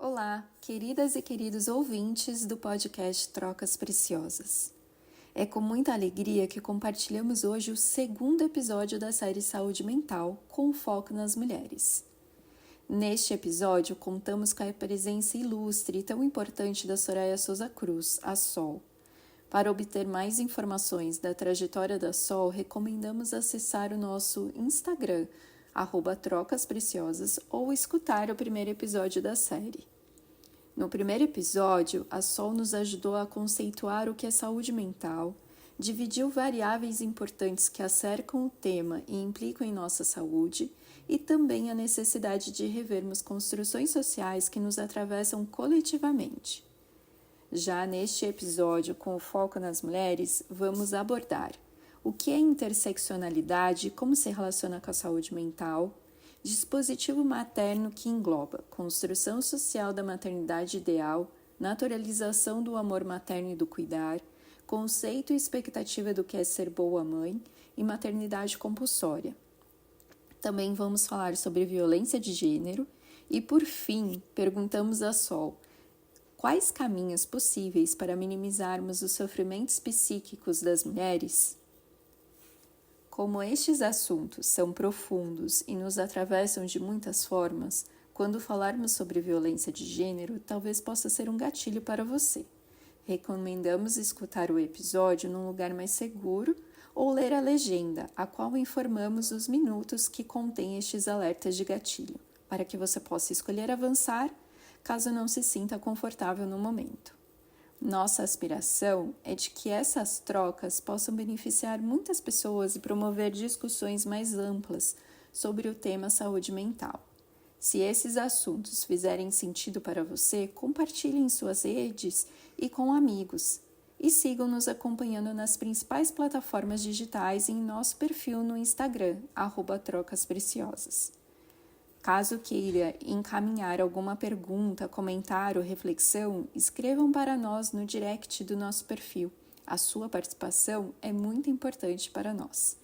Olá, queridas e queridos ouvintes do podcast Trocas Preciosas. É com muita alegria que compartilhamos hoje o segundo episódio da série Saúde Mental, com foco nas mulheres. Neste episódio, contamos com a presença ilustre e tão importante da Soraya Souza Cruz, a Sol. Para obter mais informações da trajetória da Sol, recomendamos acessar o nosso Instagram, @trocaspreciosas, ou escutar o primeiro episódio da série. No primeiro episódio, a Sol nos ajudou a conceituar o que é saúde mental, dividiu variáveis importantes que acercam o tema e implicam em nossa saúde, e também a necessidade de revermos construções sociais que nos atravessam coletivamente. Já neste episódio, com o foco nas mulheres, vamos abordar o que é interseccionalidade e como se relaciona com a saúde mental, dispositivo materno que engloba construção social da maternidade ideal, naturalização do amor materno e do cuidar, conceito e expectativa do que é ser boa mãe e maternidade compulsória. Também vamos falar sobre violência de gênero e, por fim, perguntamos a Sol quais caminhos possíveis para minimizarmos os sofrimentos psíquicos das mulheres? Como estes assuntos são profundos e nos atravessam de muitas formas, quando falarmos sobre violência de gênero, talvez possa ser um gatilho para você. Recomendamos escutar o episódio num lugar mais seguro ou ler a legenda, a qual informamos os minutos que contém estes alertas de gatilho, para que você possa escolher avançar, caso não se sinta confortável no momento. Nossa aspiração é de que essas trocas possam beneficiar muitas pessoas e promover discussões mais amplas sobre o tema saúde mental. Se esses assuntos fizerem sentido para você, compartilhe em suas redes e com amigos. E sigam nos acompanhando nas principais plataformas digitais e em nosso perfil no Instagram, @trocaspreciosas. Caso queira encaminhar alguma pergunta, comentário ou reflexão, escrevam para nós no direct do nosso perfil. A sua participação é muito importante para nós.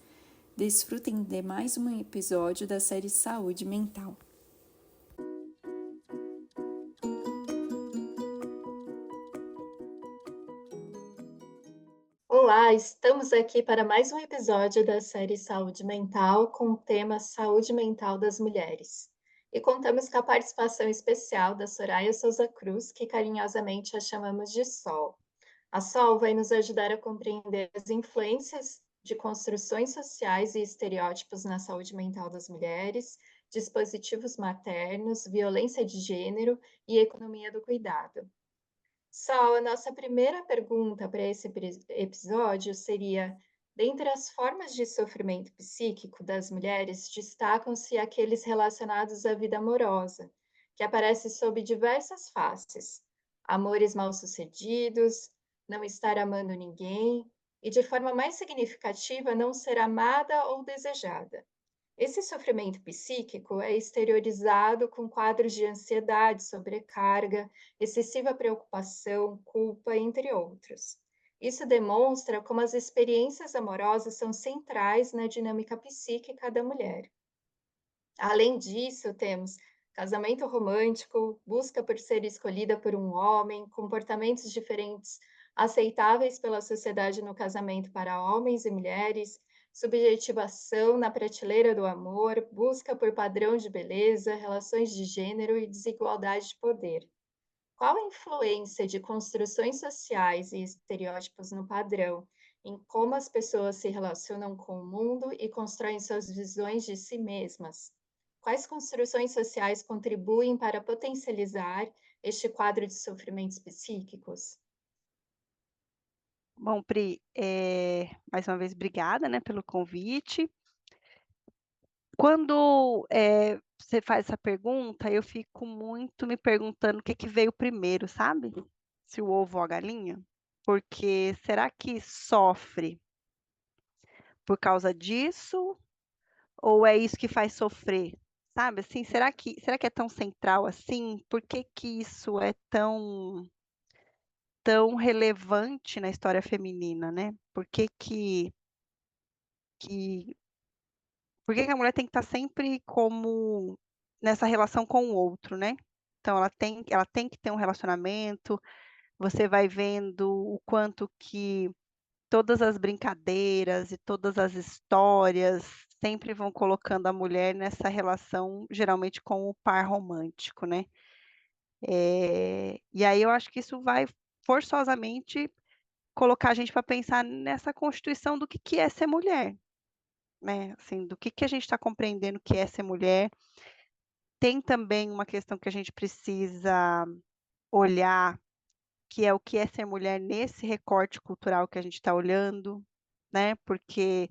Desfrutem de mais um episódio da série Saúde Mental. Olá, estamos aqui para mais um episódio da série Saúde Mental com o tema Saúde Mental das Mulheres. E contamos com a participação especial da Soraya Souza Cruz, que carinhosamente a chamamos de Sol. A Sol vai nos ajudar a compreender as influências de construções sociais e estereótipos na saúde mental das mulheres, dispositivos maternos, violência de gênero e economia do cuidado. Sol, a nossa primeira pergunta para esse episódio seria: dentre as formas de sofrimento psíquico das mulheres, destacam-se aqueles relacionados à vida amorosa, que aparece sob diversas faces: amores mal-sucedidos, não estar amando ninguém e, de forma mais significativa, não ser amada ou desejada. Esse sofrimento psíquico é exteriorizado com quadros de ansiedade, sobrecarga, excessiva preocupação, culpa, entre outros. Isso demonstra como as experiências amorosas são centrais na dinâmica psíquica da mulher. Além disso, temos casamento romântico, busca por ser escolhida por um homem, comportamentos diferentes aceitáveis pela sociedade no casamento para homens e mulheres, subjetivação na prateleira do amor, busca por padrão de beleza, relações de gênero e desigualdade de poder. Qual a influência de construções sociais e estereótipos no padrão, em como as pessoas se relacionam com o mundo e constroem suas visões de si mesmas? Quais construções sociais contribuem para potencializar este quadro de sofrimentos psíquicos? Bom, Pri, mais uma vez obrigada, né, pelo convite. Quando, você faz essa pergunta, eu fico muito me perguntando o que que veio primeiro, sabe? Se o ovo ou a galinha. Porque será que sofre por causa disso ou é isso que faz sofrer? Sabe, assim, será que é tão central assim? Por que que isso é tão relevante na história feminina, né? Que Por que que a mulher tem que estar sempre como nessa relação com o outro, né. então ela tem que ter um relacionamento, você vai vendo o quanto que todas as brincadeiras e todas as histórias sempre vão colocando a mulher nessa relação, geralmente com o par romântico, né. E aí eu acho que isso vai forçosamente colocar a gente para pensar nessa constituição do que é ser mulher, né, assim, do que a gente está compreendendo que é ser mulher. Tem também uma questão que a gente precisa olhar, que é o que é ser mulher nesse recorte cultural que a gente está olhando, né, porque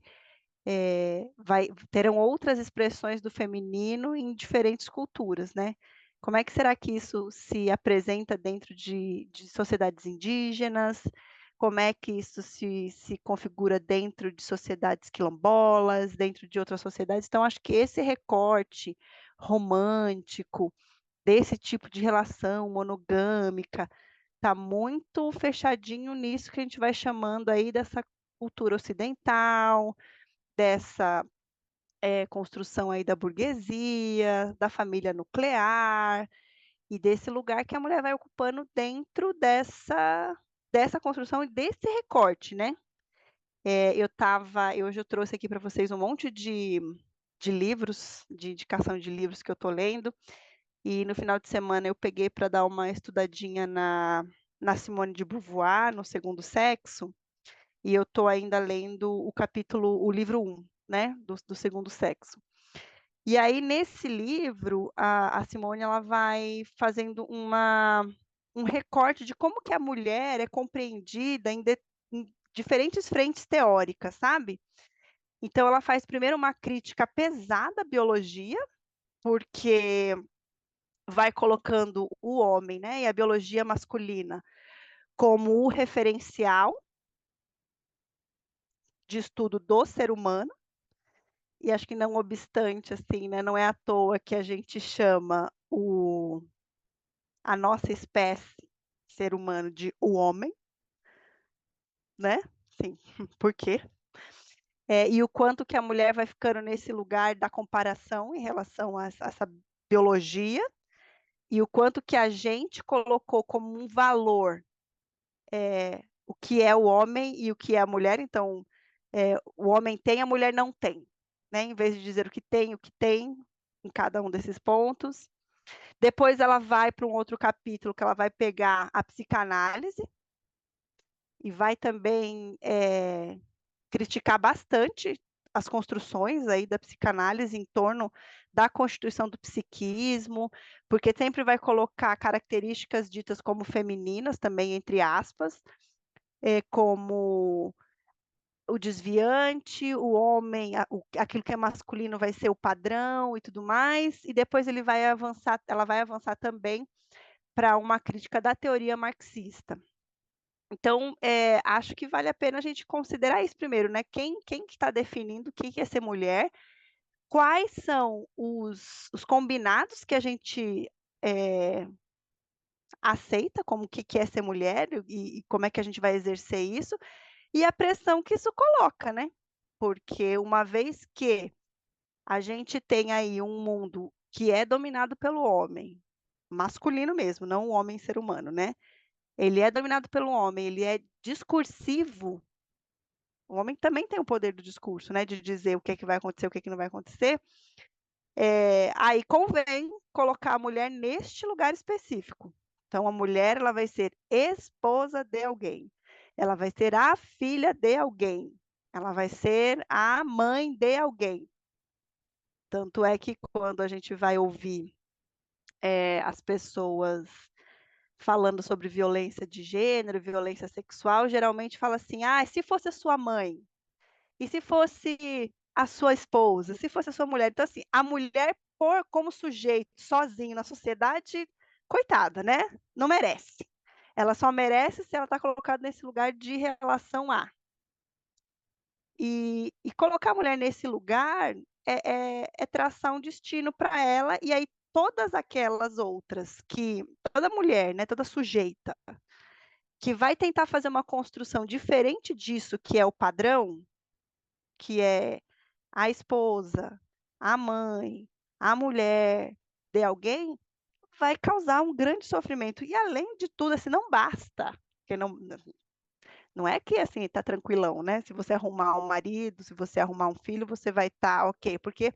terão outras expressões do feminino em diferentes culturas, né. Como é que será que isso se apresenta dentro de sociedades indígenas? Como é que isso se configura dentro de sociedades quilombolas, dentro de outras sociedades? Então acho que esse recorte romântico, desse tipo de relação monogâmica, está muito fechadinho nisso que a gente vai chamando aí dessa cultura ocidental, dessa, construção aí da burguesia, da família nuclear, e desse lugar que a mulher vai ocupando dentro dessa construção e desse recorte, né. Hoje eu trouxe aqui para vocês um monte de livros, de indicação de livros que eu estou lendo, e no final de semana eu peguei para dar uma estudadinha na Simone de Beauvoir, no Segundo Sexo, e eu estou ainda lendo o livro 1, né, do Segundo Sexo. E aí nesse livro, a Simone ela vai fazendo um recorte de como que a mulher é compreendida em diferentes frentes teóricas, sabe. Então ela faz primeiro uma crítica pesada à biologia, porque vai colocando o homem, né, e a biologia masculina como o referencial de estudo do ser humano. E acho que não obstante, assim, né, não é à toa que a gente chama a nossa espécie, ser humano, de o homem, né, sim, por quê? E o quanto que a mulher vai ficando nesse lugar da comparação em relação a essa biologia, e o quanto que a gente colocou como um valor, o que é o homem e o que é a mulher, então, o homem tem, a mulher não tem, né, em vez de dizer o que tem em cada um desses pontos. Depois ela vai para um outro capítulo que ela vai pegar a psicanálise e vai também, criticar bastante as construções aí da psicanálise em torno da constituição do psiquismo, porque sempre vai colocar características ditas como femininas também, entre aspas, como o desviante, o homem, aquilo que é masculino vai ser o padrão e tudo mais, e depois ela vai avançar também para uma crítica da teoria marxista. Então, acho que vale a pena a gente considerar isso primeiro, né, quem que está definindo o que que é ser mulher, quais são os combinados que a gente, aceita como o que que é ser mulher e como é que a gente vai exercer isso, e a pressão que isso coloca, né. Porque uma vez que a gente tem aí um mundo que é dominado pelo homem, masculino mesmo, não o homem ser humano, né. Ele é dominado pelo homem, ele é discursivo. O homem também tem o poder do discurso, né, de dizer o que é que vai acontecer, o que é que não vai acontecer. Aí convém colocar a mulher neste lugar específico. Então a mulher, ela vai ser esposa de alguém, ela vai ser a filha de alguém, ela vai ser a mãe de alguém. Tanto é que quando a gente vai ouvir, as pessoas falando sobre violência de gênero, violência sexual, geralmente fala assim: "Ah, se fosse a sua mãe? E se fosse a sua esposa? Se fosse a sua mulher?". Então, assim, a mulher por como sujeito sozinho na sociedade, coitada, né, não merece. Ela só merece se ela está colocada nesse lugar de relação a. E colocar a mulher nesse lugar é traçar um destino para ela, e aí todas aquelas outras que toda mulher, né, toda sujeita, que vai tentar fazer uma construção diferente disso que é o padrão, que é a esposa, a mãe, a mulher de alguém, vai causar um grande sofrimento. E além de tudo, assim, não basta, porque não é que assim tá tranquilão, né? Se você arrumar um marido, se você arrumar um filho, você vai estar ok, porque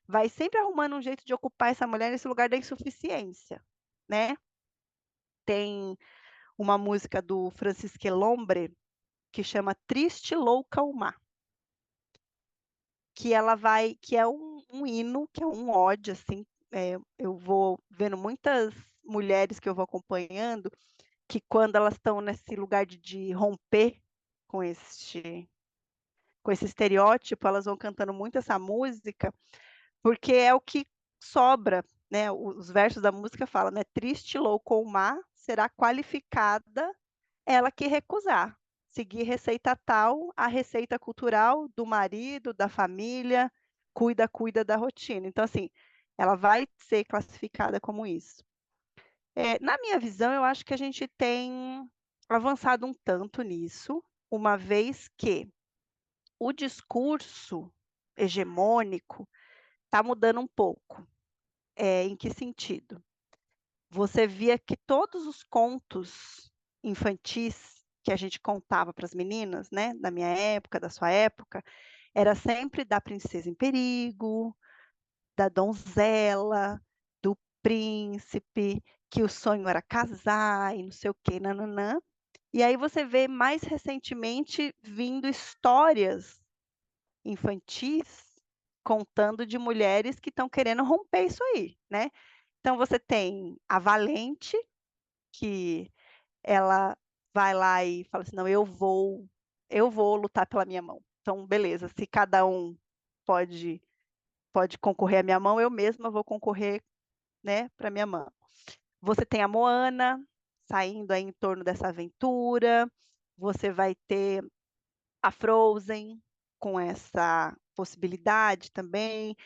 vai sempre arrumando um jeito de ocupar essa mulher nesse lugar da insuficiência, né? Tem uma música do Francis Quelombre que chama Triste Louca o Mar, que é um hino, que é um ódio, assim, eu vou vendo muitas mulheres que eu vou acompanhando, que quando elas estão nesse lugar de romper com com esse estereótipo, elas vão cantando muito essa música, porque é o que sobra, né? Os versos da música falam, né? Triste, louco ou má, será qualificada ela que recusar. Seguir receita tal, a receita cultural do marido, da família, cuida da rotina. Então, assim, ela vai ser classificada como isso. Na minha visão, eu acho que a gente tem avançado um tanto nisso, uma vez que o discurso hegemônico está mudando um pouco. Em que sentido? Você via que todos os contos infantis que a gente contava para as meninas, né, da minha época, da sua época, era sempre da princesa em perigo, da donzela, do príncipe, que o sonho era casar e não sei o quê, nananã. E aí você vê mais recentemente vindo histórias infantis contando de mulheres que estão querendo romper isso aí, né? Então você tem a Valente, que ela vai lá e fala assim, não, eu vou lutar pela minha mão. Então, beleza, se cada um pode concorrer à minha mão, eu mesma vou concorrer, né, para minha mão. Você tem a Moana saindo aí em torno dessa aventura. Você vai ter a Frozen com essa possibilidade também.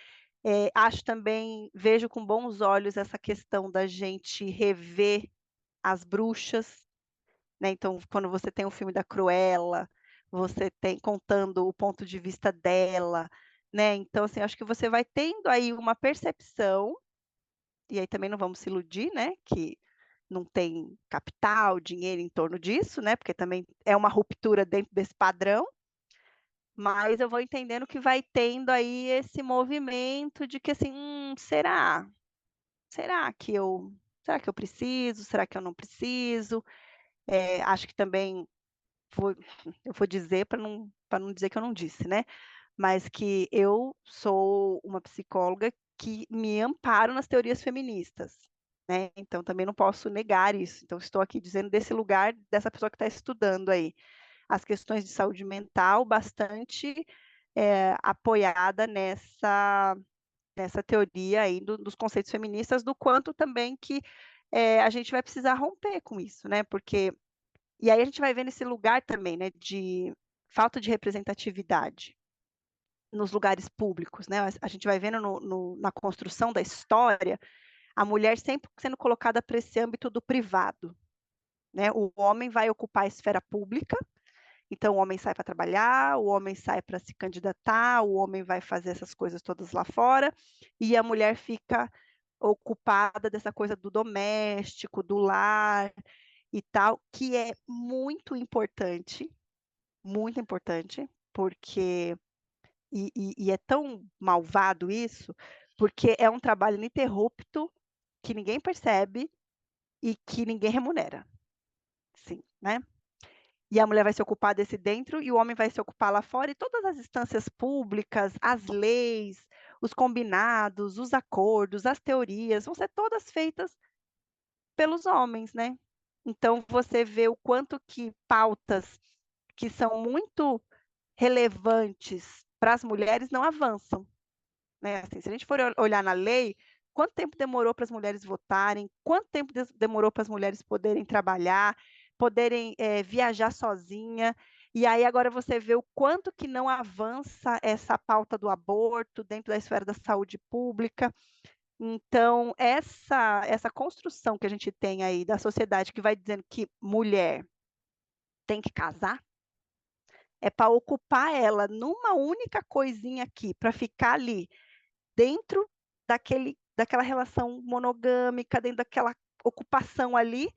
Acho também, vejo com bons olhos essa questão da gente rever as bruxas, né? Então, quando você tem o filme da Cruella, você tem contando o ponto de vista dela, né? Então, assim, acho que você vai tendo aí uma percepção, e aí também não vamos se iludir, né? Que não tem capital, dinheiro em torno disso, né? Porque também é uma ruptura dentro desse padrão, mas eu vou entendendo que vai tendo aí esse movimento de que assim, será? Será que eu, será que eu preciso? Será que eu não preciso? Acho que também vou, eu vou dizer para não dizer que eu não disse, né? Mas que eu sou uma psicóloga que me amparo nas teorias feministas, né? Então também não posso negar isso. Então estou aqui dizendo desse lugar dessa pessoa que está estudando aí as questões de saúde mental, bastante apoiada nessa teoria aí dos conceitos feministas, do quanto também que a gente vai precisar romper com isso, né? Porque e aí a gente vai ver nesse lugar também, né, de falta de representatividade nos lugares públicos, né? A gente vai vendo na construção da história a mulher sempre sendo colocada para esse âmbito do privado, né? O homem vai ocupar a esfera pública. Então, o homem sai para trabalhar, o homem sai para se candidatar, o homem vai fazer essas coisas todas lá fora, e a mulher fica ocupada dessa coisa do doméstico, do lar e tal, que é muito importante, porque, e é tão malvado isso, porque é um trabalho ininterrupto que ninguém percebe e que ninguém remunera, sim, né? E a mulher vai se ocupar desse dentro e o homem vai se ocupar lá fora, e todas as instâncias públicas, as leis, os combinados, os acordos, as teorias, vão ser todas feitas pelos homens, né? Então você vê o quanto que pautas que são muito relevantes para as mulheres não avançam, né? Assim, se a gente for olhar na lei, quanto tempo demorou para as mulheres votarem, quanto tempo demorou para as mulheres poderem trabalhar, poderem viajar sozinha, e aí agora você vê o quanto que não avança essa pauta do aborto dentro da esfera da saúde pública. Então, essa construção que a gente tem aí da sociedade que vai dizendo que mulher tem que casar, é para ocupar ela numa única coisinha aqui, para ficar ali dentro daquele daquela relação monogâmica, dentro daquela ocupação ali,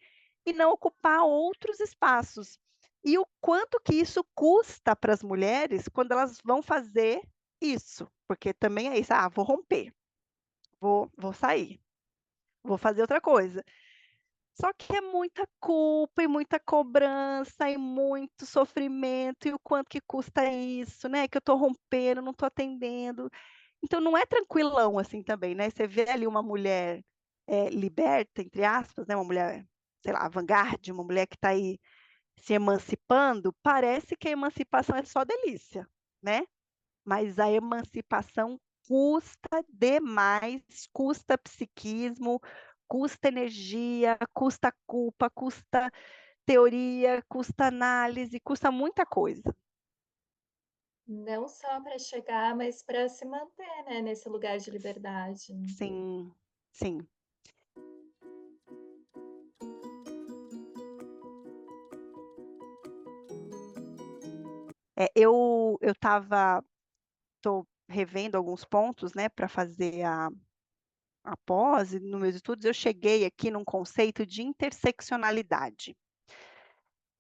e não ocupar outros espaços. E o quanto que isso custa para as mulheres quando elas vão fazer isso, porque também é isso, vou romper, vou sair, vou fazer outra coisa. Só que é muita culpa e muita cobrança e muito sofrimento, e o quanto que custa isso, né, que eu estou rompendo, não estou atendendo. Então não é tranquilão assim também, né, você vê ali uma mulher, liberta, entre aspas, né, uma mulher, sei lá, avant-garde, uma mulher que está aí se emancipando, parece que a emancipação é só delícia, né, mas a emancipação custa demais, custa psiquismo, custa energia, custa culpa, custa teoria, custa análise, custa muita coisa. Não só para chegar, mas para se manter, né, nesse lugar de liberdade. Sim, sim. Eu estava tô revendo alguns pontos, né, para fazer a pós e nos meus estudos, eu cheguei aqui num conceito de interseccionalidade,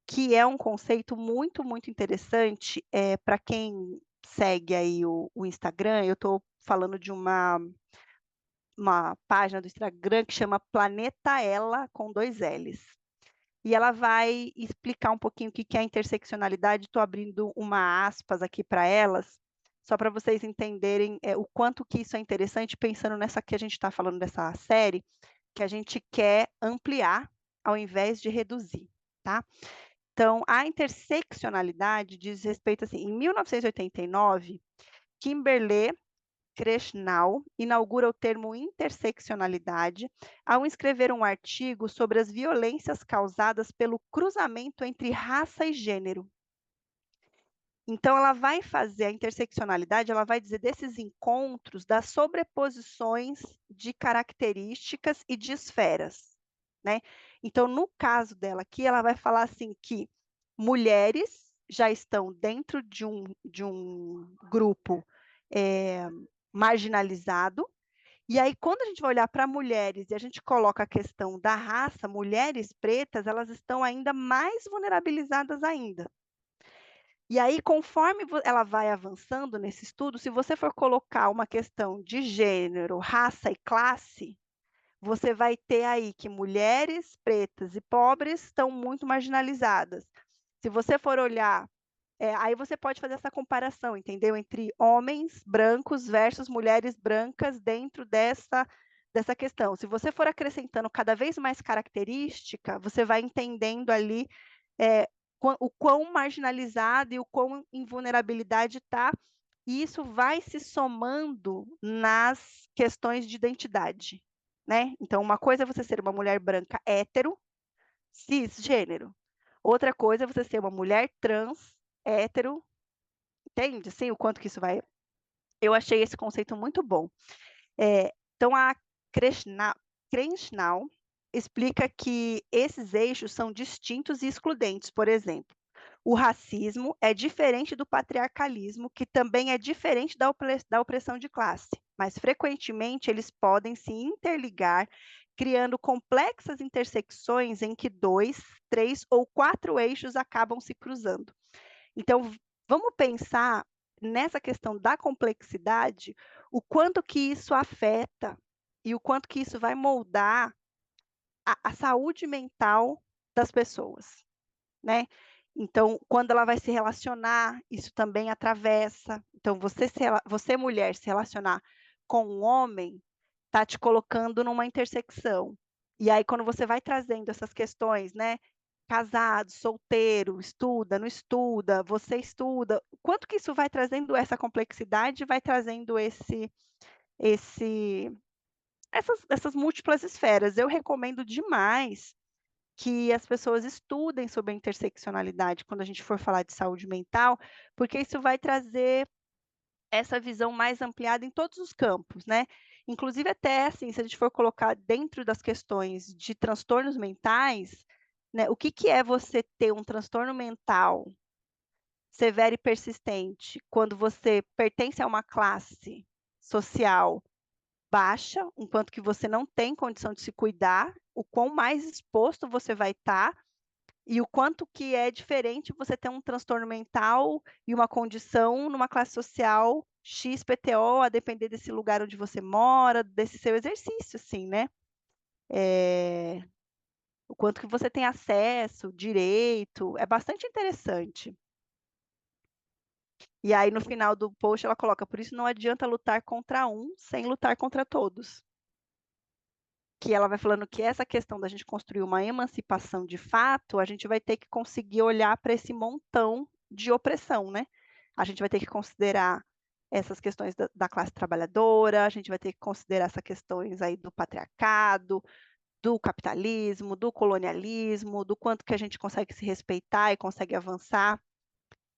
que é um conceito muito, muito interessante, para quem segue aí o Instagram, eu estou falando de uma página do Instagram que chama Planeta Ela, com 2 Ls. E ela vai explicar um pouquinho o que que é a interseccionalidade. Estou abrindo uma aspas aqui para elas, só para vocês entenderem, o quanto que isso é interessante, pensando nessa que a gente está falando dessa série, que a gente quer ampliar ao invés de reduzir, tá? Então, a interseccionalidade diz respeito assim, em 1989, Kimberlé Crenshaw inaugura o termo interseccionalidade ao escrever um artigo sobre as violências causadas pelo cruzamento entre raça e gênero. Então, ela vai fazer a interseccionalidade, ela vai dizer desses encontros, das sobreposições de características e de esferas, né? Então, no caso dela aqui, ela vai falar assim que mulheres já estão dentro de um grupo marginalizado, e aí quando a gente vai olhar para mulheres e a gente coloca a questão da raça, mulheres pretas, elas estão ainda mais vulnerabilizadas ainda. E aí, conforme ela vai avançando nesse estudo, se você for colocar uma questão de gênero, raça e classe, você vai ter aí que mulheres pretas e pobres estão muito marginalizadas. Se você for olhar, aí você pode fazer essa comparação, entendeu? Entre homens brancos versus mulheres brancas dentro dessa questão. Se você for acrescentando cada vez mais característica, você vai entendendo ali é, o quão marginalizado e o quão em vulnerabilidade está, e isso vai se somando nas questões de identidade, né? Então, uma coisa é você ser uma mulher branca hétero, cisgênero. Outra coisa é você ser uma mulher trans, hétero, entende? Assim, o quanto que isso vai. Eu achei esse conceito muito bom. Então, a Crenshaw explica que esses eixos são distintos e excludentes. Por exemplo, o racismo é diferente do patriarcalismo, que também é diferente da opressão de classe, mas frequentemente eles podem se interligar, criando complexas intersecções em que 2, 3 ou 4 eixos acabam se cruzando. Então, vamos pensar nessa questão da complexidade, o quanto que isso afeta e o quanto que isso vai moldar a saúde mental das pessoas, né? Então, quando ela vai se relacionar, isso também atravessa. Então, você mulher, se relacionar com um homem, está te colocando numa intersecção. E aí, quando você vai trazendo essas questões, né? Casado, solteiro, estuda, não estuda, você estuda, quanto que isso vai trazendo essa complexidade, vai trazendo esse, essas múltiplas esferas. Eu recomendo demais que as pessoas estudem sobre a interseccionalidade quando a gente for falar de saúde mental, porque isso vai trazer essa visão mais ampliada em todos os campos, né? Inclusive até assim, se a gente for colocar dentro das questões de transtornos mentais, né, o que que é você ter um transtorno mental severo e persistente quando você pertence a uma classe social baixa, o quanto que você não tem condição de se cuidar, o quão mais exposto você vai estar e o quanto que é diferente você ter um transtorno mental e uma condição numa classe social XPTO, a depender desse lugar onde você mora, desse seu exercício, assim, né? O quanto que você tem acesso, direito, é bastante interessante. E aí, no final do post, ela coloca: por isso não adianta lutar contra um sem lutar contra todos. Que ela vai falando que essa questão da gente construir uma emancipação de fato, a gente vai ter que conseguir olhar para esse montão de opressão, né? A gente vai ter que considerar essas questões da classe trabalhadora, a gente vai ter que considerar essas questões aí do patriarcado, do capitalismo, do colonialismo, do quanto que a gente consegue se respeitar e consegue avançar.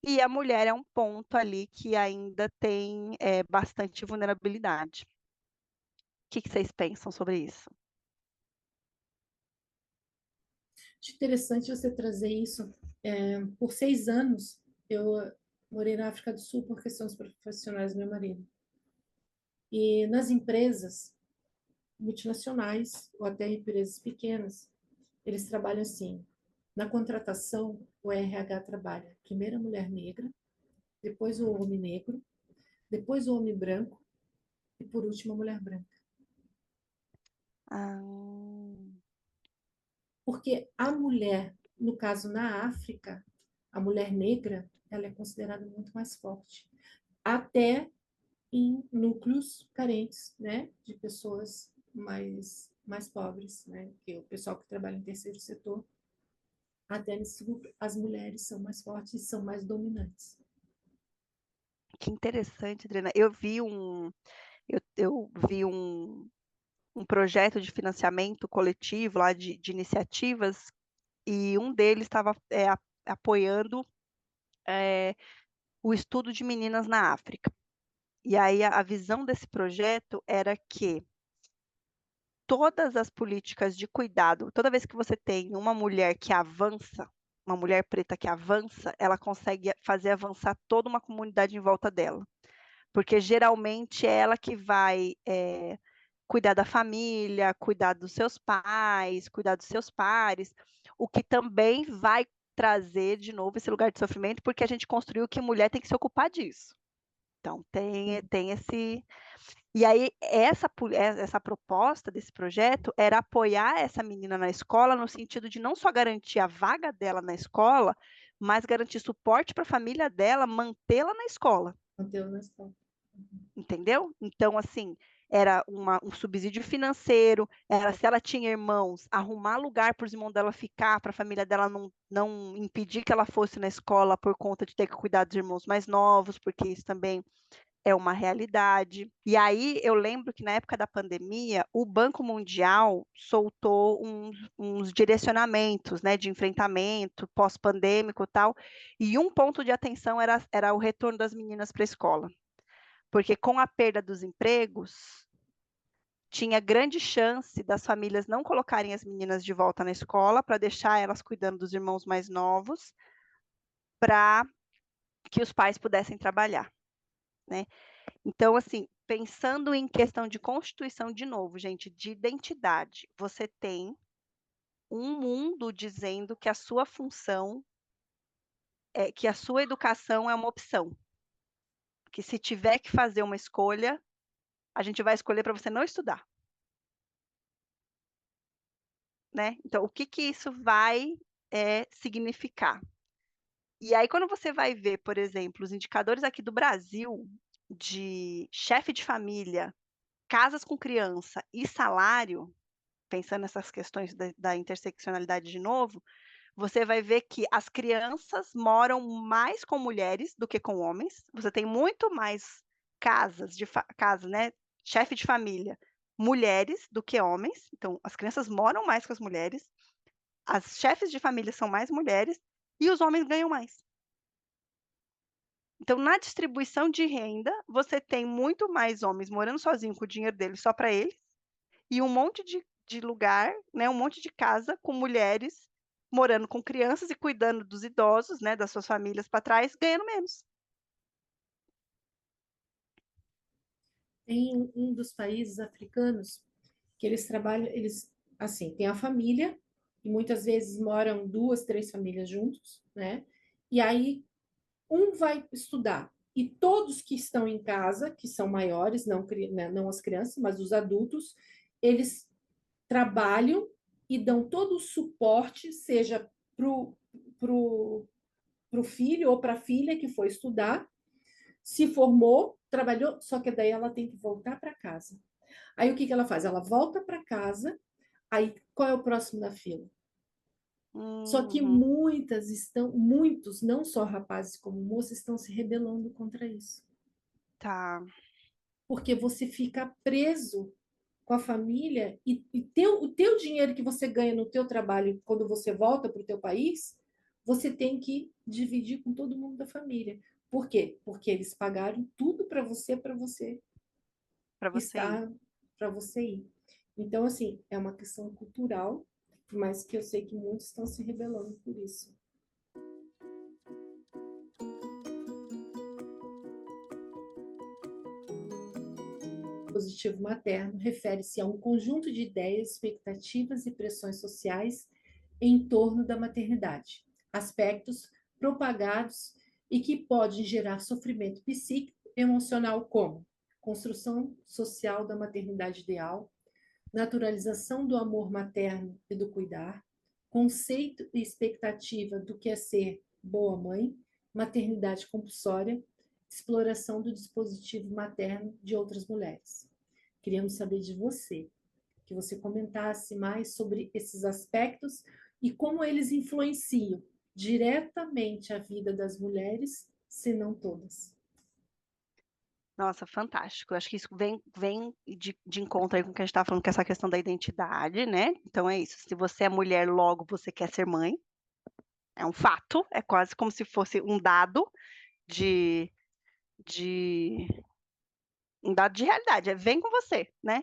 E a mulher é um ponto ali que ainda tem bastante vulnerabilidade. O que vocês pensam sobre isso? Acho interessante você trazer isso. Por 6 anos, eu morei na África do Sul por questões profissionais do meu marido. E nas empresas multinacionais ou até empresas pequenas, eles trabalham assim. Na contratação, o RH trabalha primeiro a mulher negra, depois o homem negro, depois o homem branco e por último a mulher branca. Ah, Porque a mulher, no caso na África, a mulher negra, ela é considerada muito mais forte. Até em núcleos carentes, né, de pessoas mais pobres, né, que o pessoal que trabalha em terceiro setor, até nesse grupo, as mulheres são mais fortes e são mais dominantes. que interessante, Adriana. Eu vi um projeto de financiamento coletivo lá de iniciativas e um deles estava apoiando o estudo de meninas na África. E aí a visão desse projeto era que todas as políticas de cuidado, toda vez que você tem uma mulher que avança, uma mulher preta que avança, ela consegue fazer avançar toda uma comunidade em volta dela. Porque geralmente é ela que vai cuidar da família, cuidar dos seus pais, cuidar dos seus pares, o que também vai trazer de novo esse lugar de sofrimento, porque a gente construiu que mulher tem que se ocupar disso. Então, tem esse. E aí, essa proposta desse projeto era apoiar essa menina na escola, no sentido de não só garantir a vaga dela na escola, mas garantir suporte para a família dela, mantê-la na escola. Mantê-la na escola. Entendeu? Então, assim, era um subsídio financeiro, era se ela tinha irmãos, arrumar lugar para os irmãos dela ficar, para a família dela não impedir que ela fosse na escola por conta de ter que cuidar dos irmãos mais novos, porque isso também é uma realidade. E aí eu lembro que na época da pandemia, o Banco Mundial soltou uns direcionamentos, né, de enfrentamento pós-pandêmico e tal, e um ponto de atenção era o retorno das meninas para a escola. Porque com a perda dos empregos, tinha grande chance das famílias não colocarem as meninas de volta na escola para deixar elas cuidando dos irmãos mais novos, para que os pais pudessem trabalhar, né? Então, assim, pensando em questão de constituição de novo, gente, de identidade, você tem um mundo dizendo que a sua função que a sua educação é uma opção, que se tiver que fazer uma escolha, a gente vai escolher para você não estudar. Né? Então, o que que isso vai significar? E aí, quando você vai ver, por exemplo, os indicadores aqui do Brasil de chefe de família, casas com criança e salário, pensando nessas questões da interseccionalidade de novo, você vai ver que as crianças moram mais com mulheres do que com homens. Você tem muito mais casas, né? Chefe de família, mulheres do que homens. Então, as crianças moram mais com as mulheres. As chefes de família são mais mulheres e os homens ganham mais. Então, na distribuição de renda, você tem muito mais homens morando sozinhos com o dinheiro deles só para eles, e um monte de lugar, né, um monte de casa com mulheres morando com crianças e cuidando dos idosos, né, das suas famílias para trás, ganhando menos. Tem um dos países africanos que eles trabalham, eles, assim, tem a família, e muitas vezes moram 2, 3 famílias juntos, né? E aí um vai estudar e todos que estão em casa, que são maiores, não as crianças, mas os adultos, eles trabalham e dão todo o suporte, seja pro filho ou para a filha que foi estudar, se formou, trabalhou, só que daí ela tem que voltar para casa. Aí o que ela faz? Ela volta para casa, aí qual é o próximo da fila? Só que Uhum, muitos, não só rapazes como moças, estão se rebelando contra isso. tá. Porque você fica preso com a família e o teu dinheiro que você ganha no teu trabalho quando você volta para o teu país, você tem que dividir com todo mundo da família. Por quê? Porque eles pagaram tudo para você Para você ir. estar, para você ir. Então, assim, é uma questão cultural, mas que eu sei que muitos estão se rebelando por isso. O dispositivo materno refere-se a um conjunto de ideias, expectativas e pressões sociais em torno da maternidade, aspectos propagados e que podem gerar sofrimento psíquico e emocional, como construção social da maternidade ideal, naturalização do amor materno e do cuidar, conceito e expectativa do que é ser boa mãe, maternidade compulsória, exploração do dispositivo materno de outras mulheres. Queríamos saber de você, que você comentasse mais sobre esses aspectos e como eles influenciam diretamente a vida das mulheres, se não todas. Nossa, fantástico. Eu acho que isso vem de encontro aí com o que a gente estava falando, com essa questão da identidade, né? Então é isso. Se você é mulher, logo você quer ser mãe. É um fato. É quase como se fosse de, de um dado de realidade. Vem com você, né?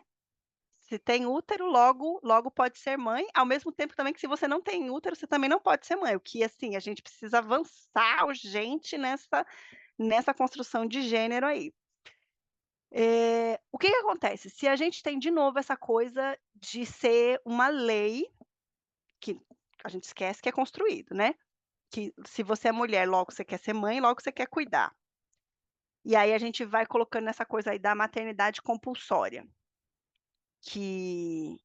Se tem útero, logo pode ser mãe. Ao mesmo tempo também que se você não tem útero, você também não pode ser mãe. O que assim a gente precisa avançar urgente nessa construção de gênero aí. O que que acontece? Se a gente tem de novo essa coisa de ser uma lei, que a gente esquece que é construído, né, que se você é mulher, logo você quer ser mãe, logo você quer cuidar. E aí a gente vai colocando essa coisa aí da maternidade compulsória, que,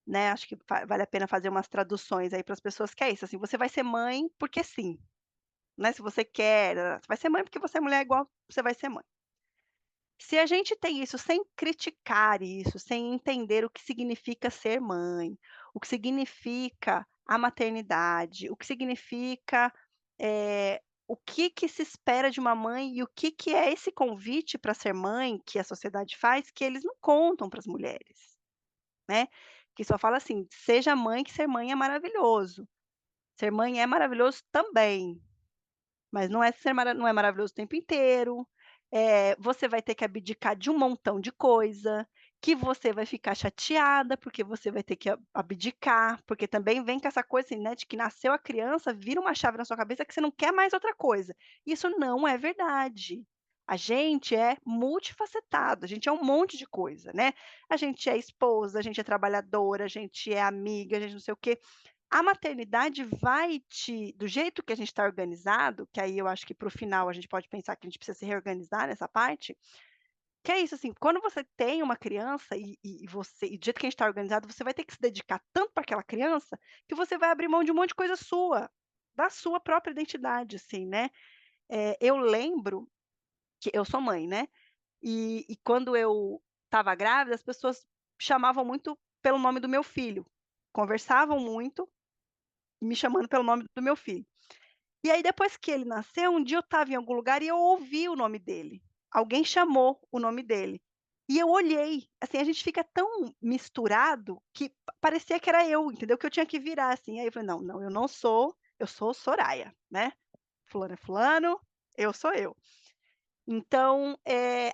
né, acho que vale a pena fazer umas traduções aí para as pessoas, que é isso, assim, você vai ser mãe porque sim, né, se você quer, você vai ser mãe porque você é mulher igual, você vai ser mãe. Se a gente tem isso sem criticar isso, sem entender o que significa ser mãe, o que significa a maternidade, o que significa, o que que se espera de uma mãe e o que que é esse convite para ser mãe que a sociedade faz, que eles não contam para as mulheres, né, que só fala assim: "Seja mãe, que ser mãe é maravilhoso". Ser mãe é maravilhoso também, mas não é maravilhoso o tempo inteiro, você vai ter que abdicar de um montão de coisa, que você vai ficar chateada, porque você vai ter que abdicar, porque também vem com essa coisa, assim, né, de que nasceu a criança, vira uma chave na sua cabeça que você não quer mais outra coisa. Isso não é verdade. A gente é multifacetado, a gente é um monte de coisa, né. A gente é esposa, a gente é trabalhadora, a gente é amiga, a gente não sei o quê. A maternidade vai te do jeito que a gente está organizado, que aí eu acho que para o final a gente pode pensar que a gente precisa se reorganizar nessa parte, que é isso, assim, quando você tem uma criança e do jeito que a gente está organizado, você vai ter que se dedicar tanto para aquela criança, que você vai abrir mão de um monte de coisa sua, da sua própria identidade, assim, né. Eu lembro que eu sou mãe, né, e quando eu estava grávida, as pessoas chamavam muito pelo nome do meu filho, conversavam muito me chamando pelo nome do meu filho. E aí depois que ele nasceu, um dia eu estava em algum lugar e eu ouvi o nome dele. Alguém chamou o nome dele. E eu olhei, assim, a gente fica tão misturado que parecia que era eu, entendeu? Que eu tinha que virar assim. Aí eu falei: "Não, não, eu não sou, eu sou Soraya, né. Fulano é fulano, eu sou eu". Então,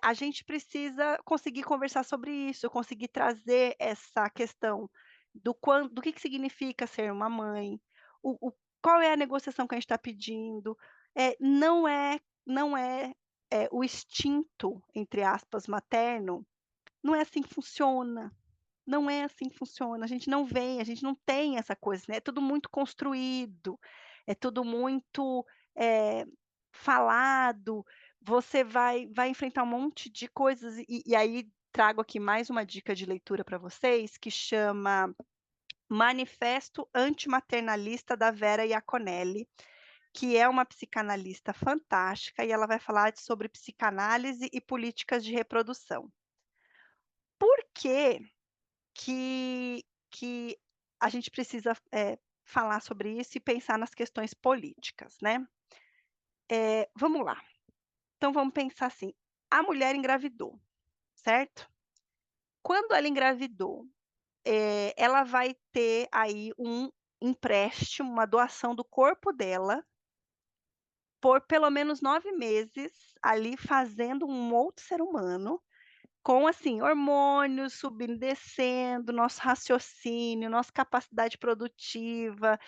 a gente precisa conseguir conversar sobre isso, conseguir trazer essa questão do que significa ser uma mãe, o qual é a negociação que a gente está pedindo. Não é o instinto, entre aspas, materno, não é assim que funciona. Não é assim que funciona, a gente não tem essa coisa, né, é tudo muito construído, é tudo muito, eh, falado, você vai enfrentar um monte de coisas e aí trago aqui mais uma dica de leitura para vocês, que chama Manifesto Antimaternalista da Vera Iaconelli, que é uma psicanalista fantástica e ela vai falar sobre psicanálise e políticas de reprodução. Por que que a gente precisa, falar sobre isso e pensar nas questões políticas, né. Vamos lá, então vamos pensar assim, a mulher engravidou, certo? Quando ela engravidou, ela vai ter aí um empréstimo, uma doação do corpo dela, por pelo menos 9 meses, ali fazendo um outro ser humano, com assim, hormônios subindo e descendo, nosso raciocínio, nossa capacidade produtiva,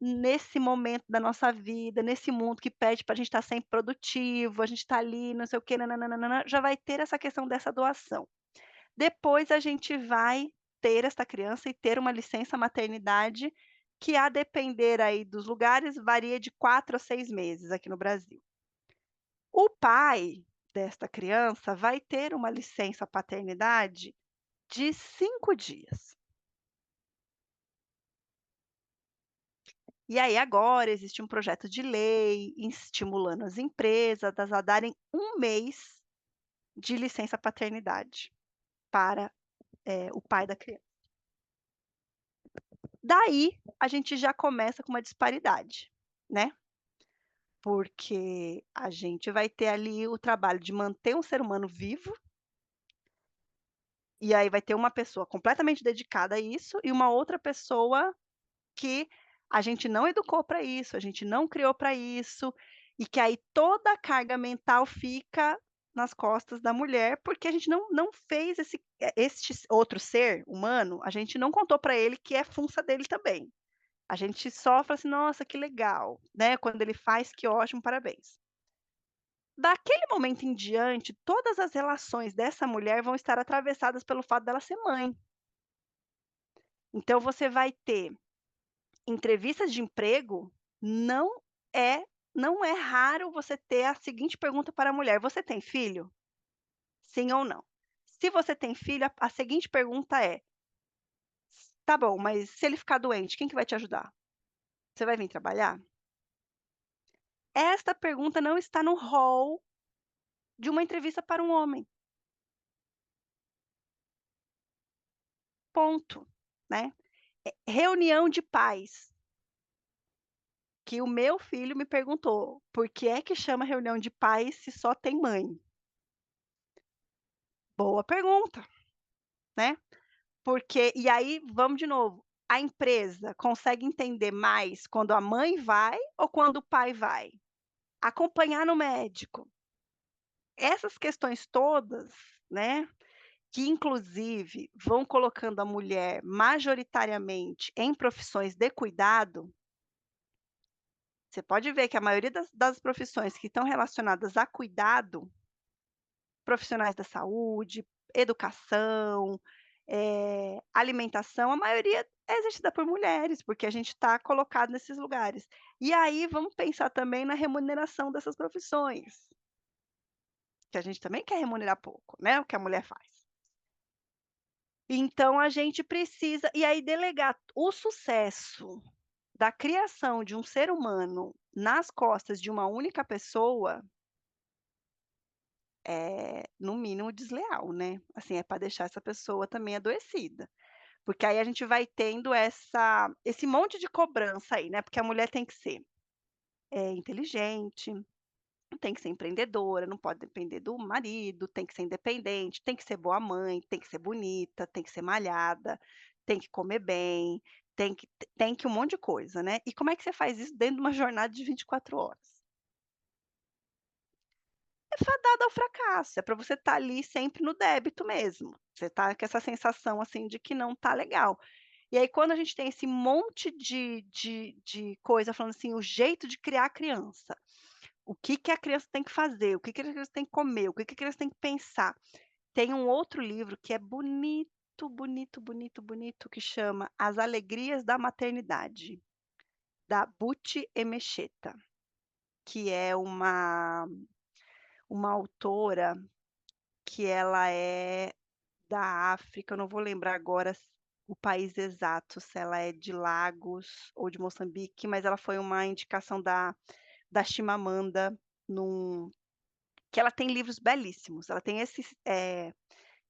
nesse momento da nossa vida, nesse mundo que pede para a gente estar sempre produtivo, a gente está ali, não sei o quê, nã já vai ter essa questão dessa doação. Depois a gente vai ter essa criança e ter uma licença maternidade que, a depender aí dos lugares, varia de 4 a 6 meses aqui no Brasil. O pai desta criança vai ter uma licença paternidade de 5 dias. E aí agora existe um projeto de lei estimulando as empresas a darem 1 mês de licença paternidade para, o pai da criança. Daí a gente já começa com uma disparidade, né, porque a gente vai ter ali o trabalho de manter um ser humano vivo, e aí vai ter uma pessoa completamente dedicada a isso e uma outra pessoa que a gente não educou para isso, a gente não criou para isso, e que aí toda a carga mental fica nas costas da mulher, porque a gente não fez este outro ser humano, a gente não contou para ele que é função dele também. A gente só fala assim: "Nossa, que legal", né, quando ele faz, que ótimo, parabéns. Daquele momento em diante, todas as relações dessa mulher vão estar atravessadas pelo fato dela ser mãe. Então você vai ter entrevistas de emprego, não é não é raro você ter a seguinte pergunta para a mulher: "Você tem filho? Sim ou não?". Se você tem filho, a seguinte pergunta é: "Tá bom, mas se ele ficar doente, quem que vai te ajudar? Você vai vir trabalhar?". Esta pergunta não está no rol de uma entrevista para um homem, ponto, né. Reunião de pais, que o meu filho me perguntou: "Por que é que chama reunião de pais se só tem mãe?". Boa pergunta, né. Porque e aí vamos de novo, a empresa consegue entender mais quando a mãe vai ou quando o pai vai? Acompanhar no médico. Essas questões todas, né, que inclusive vão colocando a mulher majoritariamente em profissões de cuidado, você pode ver que a maioria das profissões que estão relacionadas a cuidado, profissionais da saúde, educação, alimentação, a maioria é exercida por mulheres, porque a gente está colocado nesses lugares. E aí vamos pensar também na remuneração dessas profissões, que a gente também quer remunerar pouco, né, o que a mulher faz. Então a gente precisa e aí delegar o sucesso da criação de um ser humano nas costas de uma única pessoa é, no mínimo, desleal, né. Assim, é para deixar essa pessoa também adoecida. Porque aí a gente vai tendo esse monte de cobrança aí, né, porque a mulher tem que ser, inteligente, tem que ser empreendedora, não pode depender do marido, tem que ser independente, tem que ser boa mãe, tem que ser bonita, tem que ser malhada, tem que comer bem, tem que um monte de coisa, né. E como é que você faz isso dentro de uma jornada de 24 horas? É fadado ao fracasso, é para você estar ali sempre no débito mesmo. Você tá com essa sensação, assim, de que não tá legal. E aí quando a gente tem esse monte de coisa falando assim, o jeito de criar criança, O que que a criança tem que fazer, o que que a criança tem que comer, o que que a criança tem que pensar. Tem um outro livro que é bonito, bonito, bonito, bonito, que chama As Alegrias da Maternidade, da Buti Emecheta, que é uma autora que ela é da África, eu não vou lembrar agora o país exato, se ela é de Lagos ou de Moçambique, mas ela foi uma indicação da Chimamanda num que ela tem livros belíssimos. Ela tem esse,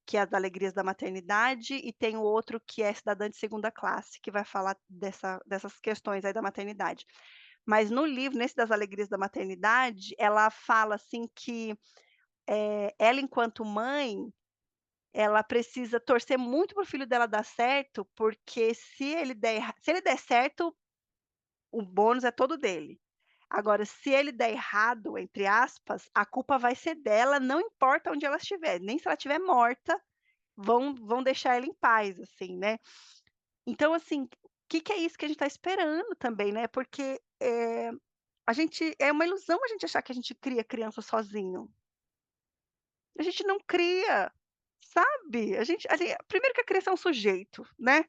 que é As Alegrias da Maternidade, e tem o outro que é Cidadã de Segunda Classe, que vai falar dessas questões aí da maternidade. Mas no livro, nesse das Alegrias da Maternidade, ela fala, assim, que, ela enquanto mãe, ela precisa torcer muito para o filho dela dar certo, porque se ele der certo, o bônus é todo dele. Agora, se ele der errado, entre aspas, a culpa vai ser dela, não importa onde ela estiver, nem se ela estiver morta, vão deixar ela em paz, assim, né. Então, assim, o que que é isso que a gente está esperando também, né, porque, a gente é uma ilusão a gente achar que a gente cria criança sozinho. A gente não cria, sabe. A gente primeiro que a criança é um sujeito, né.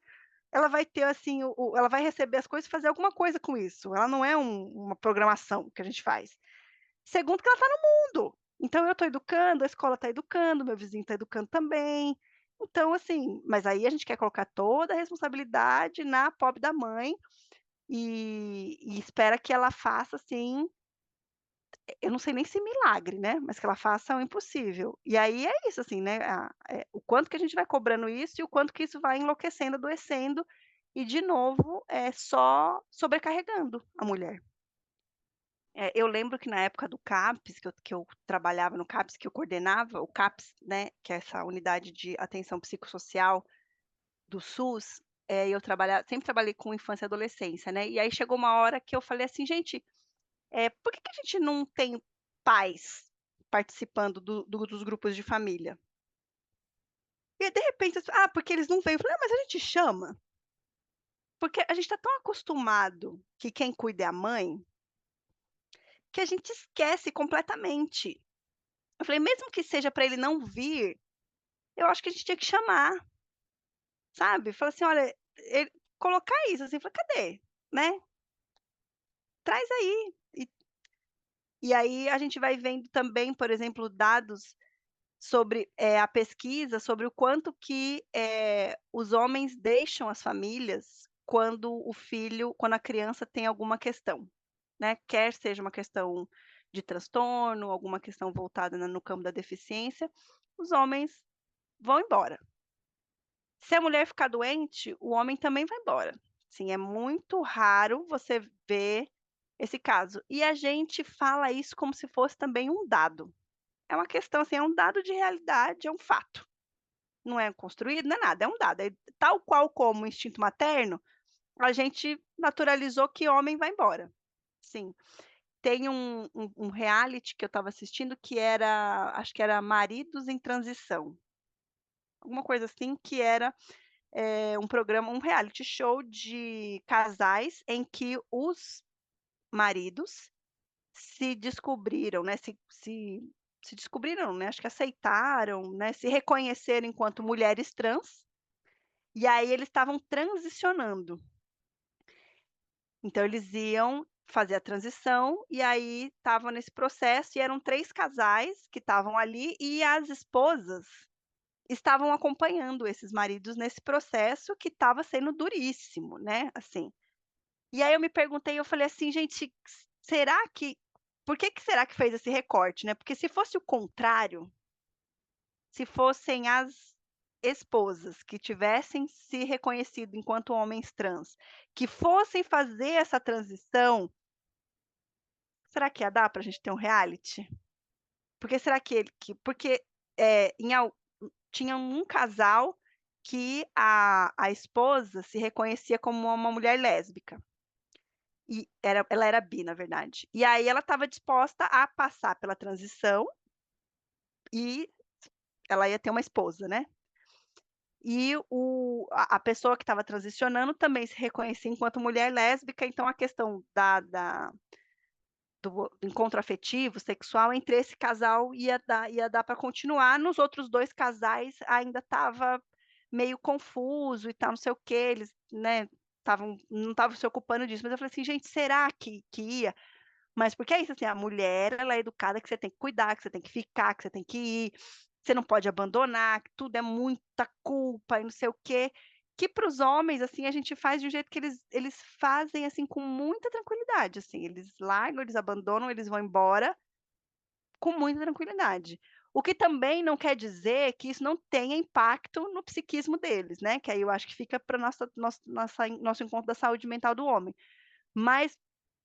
Ela vai ter, assim, ela vai receber as coisas e fazer alguma coisa com isso, ela não é uma programação que a gente faz. Segundo que ela está no mundo, então eu estou educando, a escola está educando, meu vizinho está educando também. Então, assim, mas aí a gente quer colocar toda a responsabilidade na pobre da mãe, e espera que ela faça, assim, eu não sei nem se milagre, né, mas que ela faça o impossível. E aí é isso, assim, né, o quanto que a gente vai cobrando isso e o quanto que isso vai enlouquecendo, adoecendo e, de novo, só sobrecarregando a mulher. Eu lembro que na época do CAPS, que eu trabalhava no CAPS, que eu coordenava o CAPS, né, que é essa unidade de atenção psicossocial do SUS, eu sempre trabalhei com infância e adolescência, né, e aí chegou uma hora que eu falei assim: "Gente, por que que a gente não tem pais participando dos grupos de família?". E aí, de repente, porque eles não vêm". Eu falei: "Ah, mas a gente chama". Porque a gente está tão acostumado que quem cuida é a mãe, que a gente esquece completamente. Eu falei: "Mesmo que seja para ele não vir, eu acho que a gente tinha que chamar", sabe. Falar assim: "Olha", colocar isso, assim, falar: "Cadê?", né, "Traz aí". E aí a gente vai vendo também, por exemplo, dados sobre, a pesquisa sobre o quanto que, os homens deixam as famílias quando a criança tem alguma questão, né, quer seja uma questão de transtorno, alguma questão voltada no campo da deficiência, os homens vão embora. Se a mulher ficar doente, o homem também vai embora. Sim, é muito raro você ver esse caso. E a gente fala isso como se fosse também um dado. É uma questão, assim, é um dado de realidade, é um fato. Não é construído, não é nada, é um dado. Tal qual como o instinto materno, a gente naturalizou que homem vai embora. Sim. Tem um reality que eu estava assistindo que era, acho que era Maridos em Transição, alguma coisa assim, que era um programa, um reality show de casais em que os maridos se descobriram, né, se descobriram, né, acho que aceitaram, né, se reconheceram enquanto mulheres trans, e aí eles estavam transicionando. Então eles iam fazer a transição, e aí estavam nesse processo, e eram 3 casais que estavam ali, e as esposas estavam acompanhando esses maridos nesse processo que estava sendo duríssimo, né, assim. E aí eu me perguntei, eu falei assim: "Gente, será que por que que será que fez esse recorte, né?". Porque se fosse o contrário, se fossem as esposas que tivessem se reconhecido enquanto homens trans, que fossem fazer essa transição, será que ia dar pra gente ter um reality? Porque será que ele que porque, em al tinha um casal que a esposa se reconhecia como uma mulher lésbica. E ela era bi, na verdade. E aí ela estava disposta a passar pela transição e ela ia ter uma esposa, né. E a pessoa que estava transicionando também se reconhecia enquanto mulher lésbica, então a questão do encontro afetivo, sexual, entre esse casal ia dar para continuar, nos outros 2 casais ainda estava meio confuso e tal, não sei o quê, eles, né, não estavam se ocupando disso, mas eu falei assim: "Gente, será que ia?". Mas porque é isso, assim, a mulher ela é educada que você tem que cuidar, que você tem que ficar, que você tem que ir, você não pode abandonar, que tudo é muita culpa e não sei o quê, que para os homens, assim, a gente faz de um jeito que eles fazem, assim, com muita tranquilidade, assim, eles largam, eles abandonam, eles vão embora com muita tranquilidade. O que também não quer dizer que isso não tenha impacto no psiquismo deles, né, que aí eu acho que fica para nosso encontro da saúde mental do homem. Mas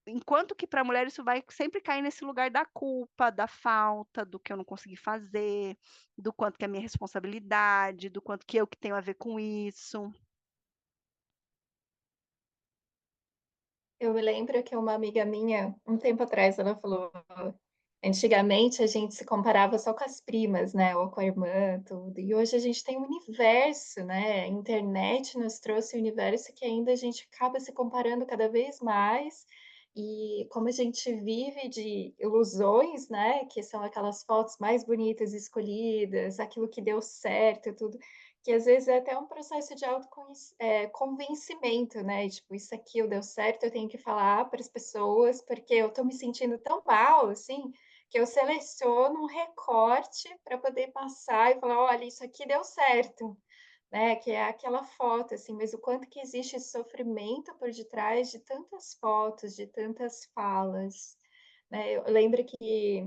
enquanto que para a mulher isso vai sempre cair nesse lugar da culpa, da falta, do que eu não consegui fazer, do quanto que é minha responsabilidade, do quanto que eu que tenho a ver com isso. Eu me lembro que uma amiga minha, um tempo atrás, ela falou: antigamente a gente se comparava só com as primas, né, ou com a irmã, tudo, e hoje a gente tem um universo, né, a internet nos trouxe um universo que ainda a gente acaba se comparando cada vez mais, e como a gente vive de ilusões, né, que são aquelas fotos mais bonitas escolhidas, aquilo que deu certo, tudo, que às vezes é até um processo de convencimento, né, tipo: "Isso aqui eu deu certo, eu tenho que falar para as pessoas, porque eu estou me sentindo tão mal, assim, que eu seleciono um recorte para poder passar e falar: "Olha, isso aqui deu certo", né, que é aquela foto, assim, mas o quanto que existe sofrimento por detrás de tantas fotos, de tantas falas, né. Eu lembro que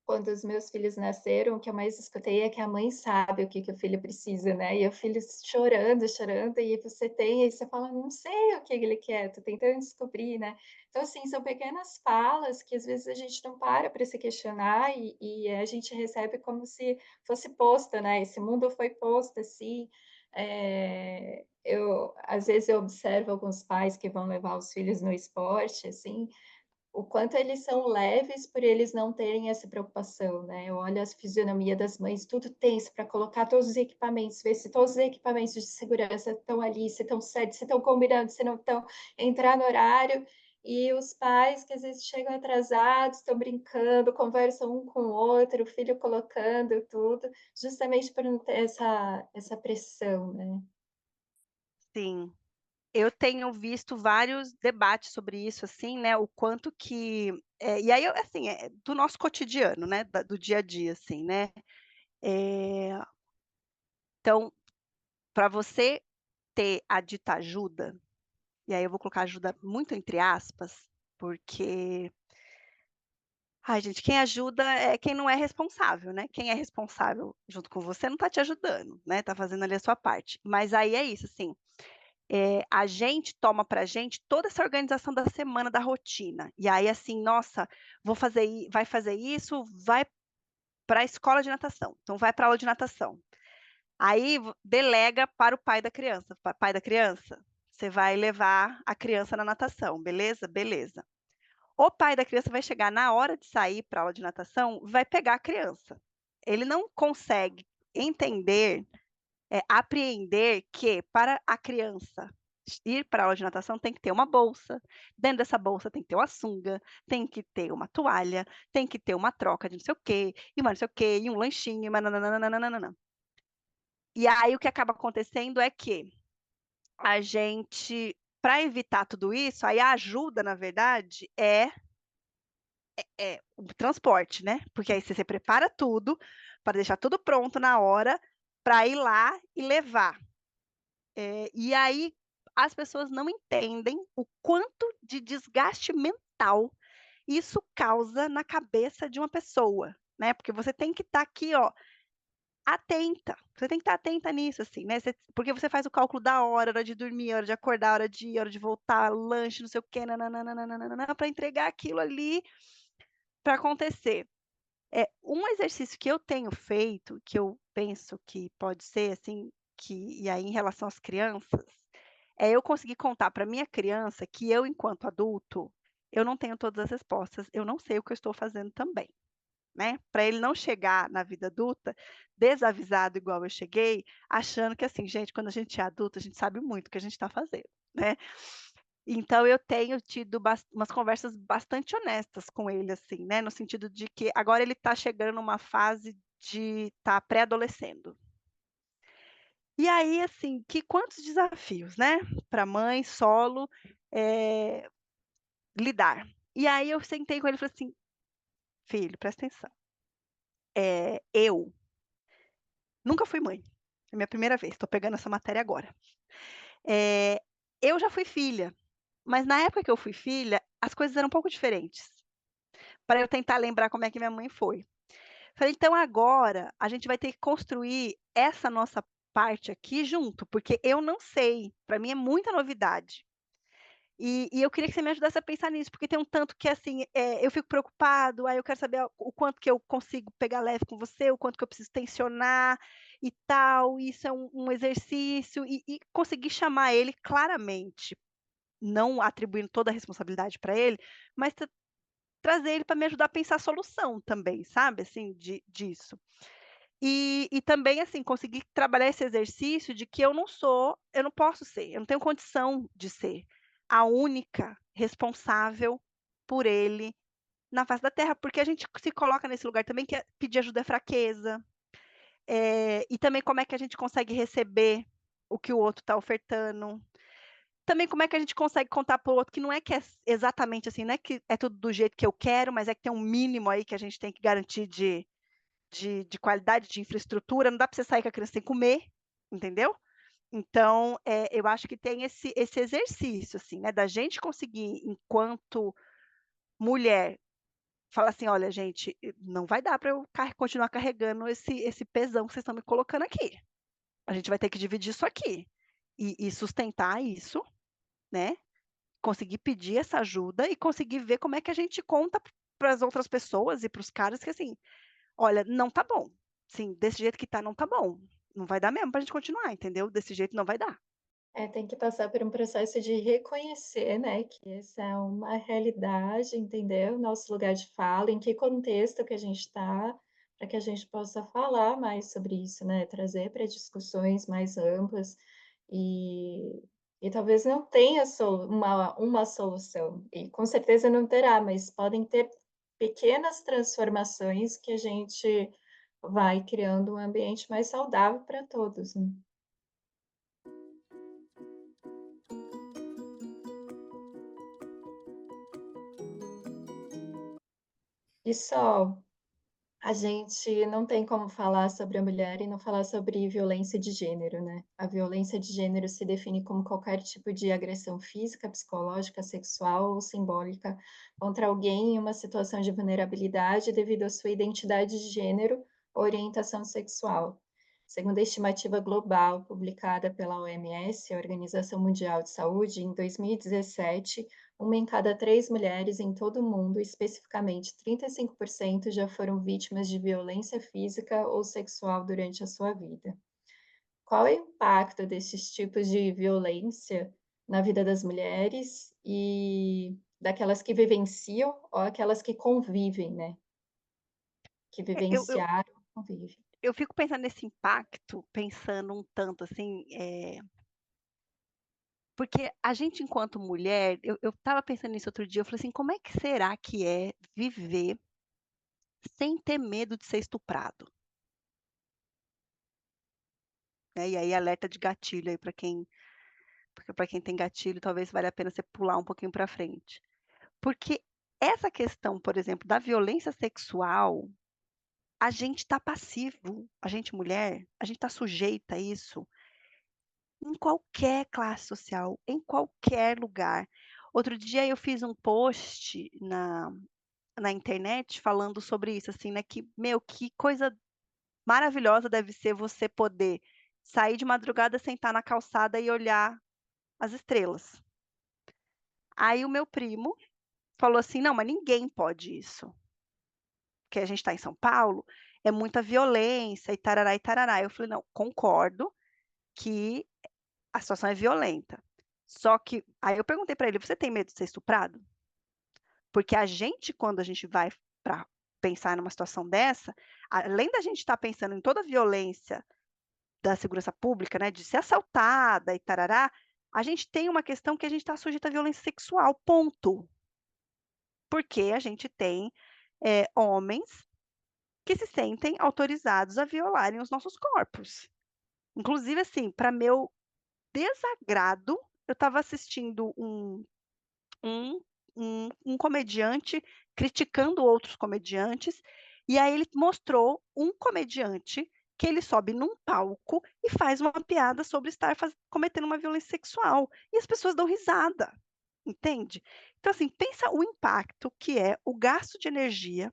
quando os meus filhos nasceram, o que eu mais escutei é que a mãe sabe o que que o filho precisa, né, e o filho chorando, chorando, e aí você fala: "Não sei o que ele quer, tô tentando descobrir", né. Então, assim, são pequenas falas que às vezes a gente não para se questionar e a gente recebe como se fosse posta, né, esse mundo foi posto assim. Eu às vezes eu observo alguns pais que vão levar os filhos no esporte, assim, o quanto eles são leves por eles não terem essa preocupação, né. Eu olho as fisionomia das mães, tudo tenso para colocar todos os equipamentos, ver se todos os equipamentos de segurança estão ali, se estão certos, se estão combinando, se não estão, entrar no horário. E os pais que às vezes chegam atrasados, estão brincando, conversam um com o outro, o filho colocando tudo, justamente por não ter essa pressão, né. Sim, eu tenho visto vários debates sobre isso, assim, né, o quanto que e aí eu assim, do nosso cotidiano, né, do dia a dia, assim, né. Eh, então, para você ter a dita ajuda, e aí eu vou colocar ajuda muito entre aspas, porque, ai gente, quem ajuda é quem não é responsável, né, quem é responsável junto com você não tá te ajudando, né, tá fazendo ali a sua parte. Mas aí é isso, assim, a gente toma pra gente toda essa organização da semana, da rotina, e aí assim: "Nossa, vai fazer isso, vai pra escola de natação, então vai pra aula de natação". Aí delega para o pai da criança: Pai da criança, você vai levar a criança na natação, beleza? Beleza". O pai da criança vai chegar na hora de sair pra aula de natação, vai pegar a criança. Ele não consegue entender, apreender que para a criança ir para a aula de natação tem que ter uma bolsa, dentro dessa bolsa tem que ter uma sunga, tem que ter uma toalha, tem que ter uma troca de não sei o quê, e mais não sei o quê, e um lanchinho, e nã E aí o que acaba acontecendo é que a gente, para evitar tudo isso, aí a ajuda na verdade é o transporte, né, porque aí você se prepara tudo, para deixar tudo pronto na hora, para ir lá e levar. E aí as pessoas não entendem o quanto de desgaste mental isso causa na cabeça de uma pessoa, né, porque você tem que estar aqui, ó, atenta, você tem que estar atenta nisso, assim, né, porque você faz o cálculo da hora de dormir, hora de acordar, hora de ir, hora de voltar, lanche, não sei o quê, nã pra entregar aquilo ali para acontecer. Um exercício que eu tenho feito, que eu penso que pode ser, assim, e aí em relação às crianças, é eu conseguir contar para minha criança que eu, enquanto adulto, eu não tenho todas as respostas, eu não sei o que eu estou fazendo também, né, para ele não chegar na vida adulta desavisado igual eu cheguei, achando que assim: "Gente, quando a gente é adulto, a gente sabe muito o que a gente está fazendo", né. Então eu tenho tido umas conversas bastante honestas com ele, assim, né, no sentido de que agora ele está chegando numa fase de estar pré-adolescendo. E aí, assim, que quantos desafios, né, para mãe solo, eh, lidar. E aí eu sentei com ele e falei assim: "Filho, presta atenção, eu nunca fui mãe, é minha primeira vez, estou pegando essa matéria agora. Eh, eu já fui filha, mas na época que eu fui filha, as coisas eram um pouco diferentes, para eu tentar lembrar como é que minha mãe foi. Falei: "Então agora a gente vai ter que construir essa nossa parte aqui junto, porque eu não sei, para mim é muita novidade". E eu queria que você me ajudasse a pensar nisso, porque tem um tanto que, assim, eu fico preocupado, aí eu quero saber o quanto que eu consigo pegar leve com você, o quanto que eu preciso tensionar e tal, isso é um exercício, e conseguir chamar ele claramente, não atribuindo toda a responsabilidade para ele, mas trazer ele para me ajudar a pensar a solução também, sabe, assim, disso. E também, assim, conseguir trabalhar esse exercício de que eu não posso ser, eu não tenho condição de ser a única responsável por ele na face da terra, porque a gente se coloca nesse lugar também que pedir ajuda é fraqueza, e também como é que a gente consegue receber o que o outro está ofertando. Também como é que a gente consegue contar para o outro que não é que é exatamente assim, não é que é tudo do jeito que eu quero, mas é que tem um mínimo aí que a gente tem que garantir de qualidade de infraestrutura, não dá para você sair com a criança sem comer, entendeu? Então, eu acho que tem esse exercício, assim, né, da gente conseguir, enquanto mulher, falar assim: "Olha, gente, não vai dar para eu continuar carregando esse pesão que vocês estão me colocando aqui. A gente vai ter que dividir isso aqui". E sustentar isso, né, conseguir pedir essa ajuda e conseguir ver como é que a gente conta para as outras pessoas e para os caras que, assim: "Olha, não tá bom. Sim, desse jeito que tá, não tá bom. Não vai dar mesmo pra gente continuar, entendeu? Desse jeito não vai dar". É, tem que passar por um processo de reconhecer, né, que essa é uma realidade, entendeu? Nosso lugar de fala, em que contexto que a gente está, para que a gente possa falar mais sobre isso, né? Trazer para discussões mais amplas e, e talvez não tenha uma solução, e com certeza não terá, mas podem ter pequenas transformações que a gente vai criando um ambiente mais saudável para todos, né? E só a gente não tem como falar sobre a mulher e não falar sobre violência de gênero, né? A violência de gênero se define como qualquer tipo de agressão física, psicológica, sexual ou simbólica contra alguém em uma situação de vulnerabilidade devido à sua identidade de gênero ou orientação sexual. Segundo a estimativa global publicada pela OMS, a Organização Mundial de Saúde, em 2017, uma em cada 3 mulheres em todo o mundo, especificamente 35%, já foram vítimas de violência física ou sexual durante a sua vida. Qual é o impacto desses tipos de violência na vida das mulheres e daquelas que vivenciam ou aquelas que convivem, né? Que Eu vivenciaram, convivem. eu fico pensando nesse impacto, pensando um tanto assim, porque a gente enquanto mulher, eu estava pensando nisso outro dia, eu falei assim: "Como é que será que é viver sem ter medo de ser estuprado?", né, e aí alerta de gatilho aí para quem porque para quem tem gatilho talvez valha a pena você pular um pouquinho para frente. Porque essa questão, por exemplo, da violência sexual, a gente está passivo, a gente mulher, a gente está sujeita a isso em qualquer classe social, em qualquer lugar. Outro dia eu fiz um post na internet falando sobre isso, assim, né, que, meu, que coisa maravilhosa deve ser você poder sair de madrugada, sentar na calçada e olhar as estrelas. Aí o meu primo falou assim: "Não, mas ninguém pode isso". Que a gente está em São Paulo, é muita violência e tarará. Eu falei: "Não, concordo que a situação é violenta". Só que aí eu perguntei para ele: "Você tem medo de ser estuprado?". Porque a gente, quando a gente vai para pensar numa situação dessa, além da gente estar pensando em toda a violência da segurança pública, né, de ser assaltada e tarará, A gente tem uma questão que a gente está sujeito à violência sexual, ponto. Porque a gente tem homens que se sentem autorizados a violarem os nossos corpos. Inclusive, assim, para meu desagrado, eu estava assistindo um, um comediante criticando outros comediantes, e aí ele mostrou um comediante que ele sobe num palco e faz uma piada sobre estar cometendo uma violência sexual, e as pessoas dão risada, entende? Então, assim, pensa o impacto que é o gasto de energia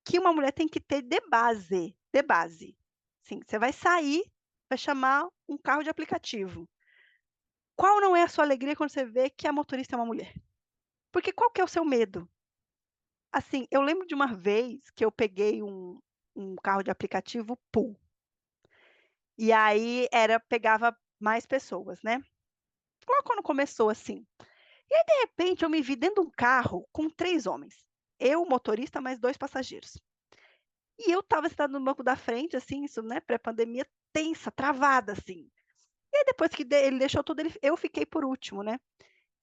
que uma mulher tem que ter de base, de base. Sim, você vai sair, vai chamar um carro de aplicativo. Qual não é a sua alegria quando você vê que a motorista é uma mulher? Porque qual que é o seu medo? Assim, eu lembro de uma vez que eu peguei um carro de aplicativo Pool. E aí pegava mais pessoas, né? Logo quando começou assim. E aí, de repente, eu me vi dentro de um carro com 3 homens. Eu, o motorista, mais 2 passageiros. E eu estava sentada no banco da frente, assim, isso, né, pré-pandemia, tensa, travada, assim. E aí depois que ele deixou tudo, eu fiquei por último, né?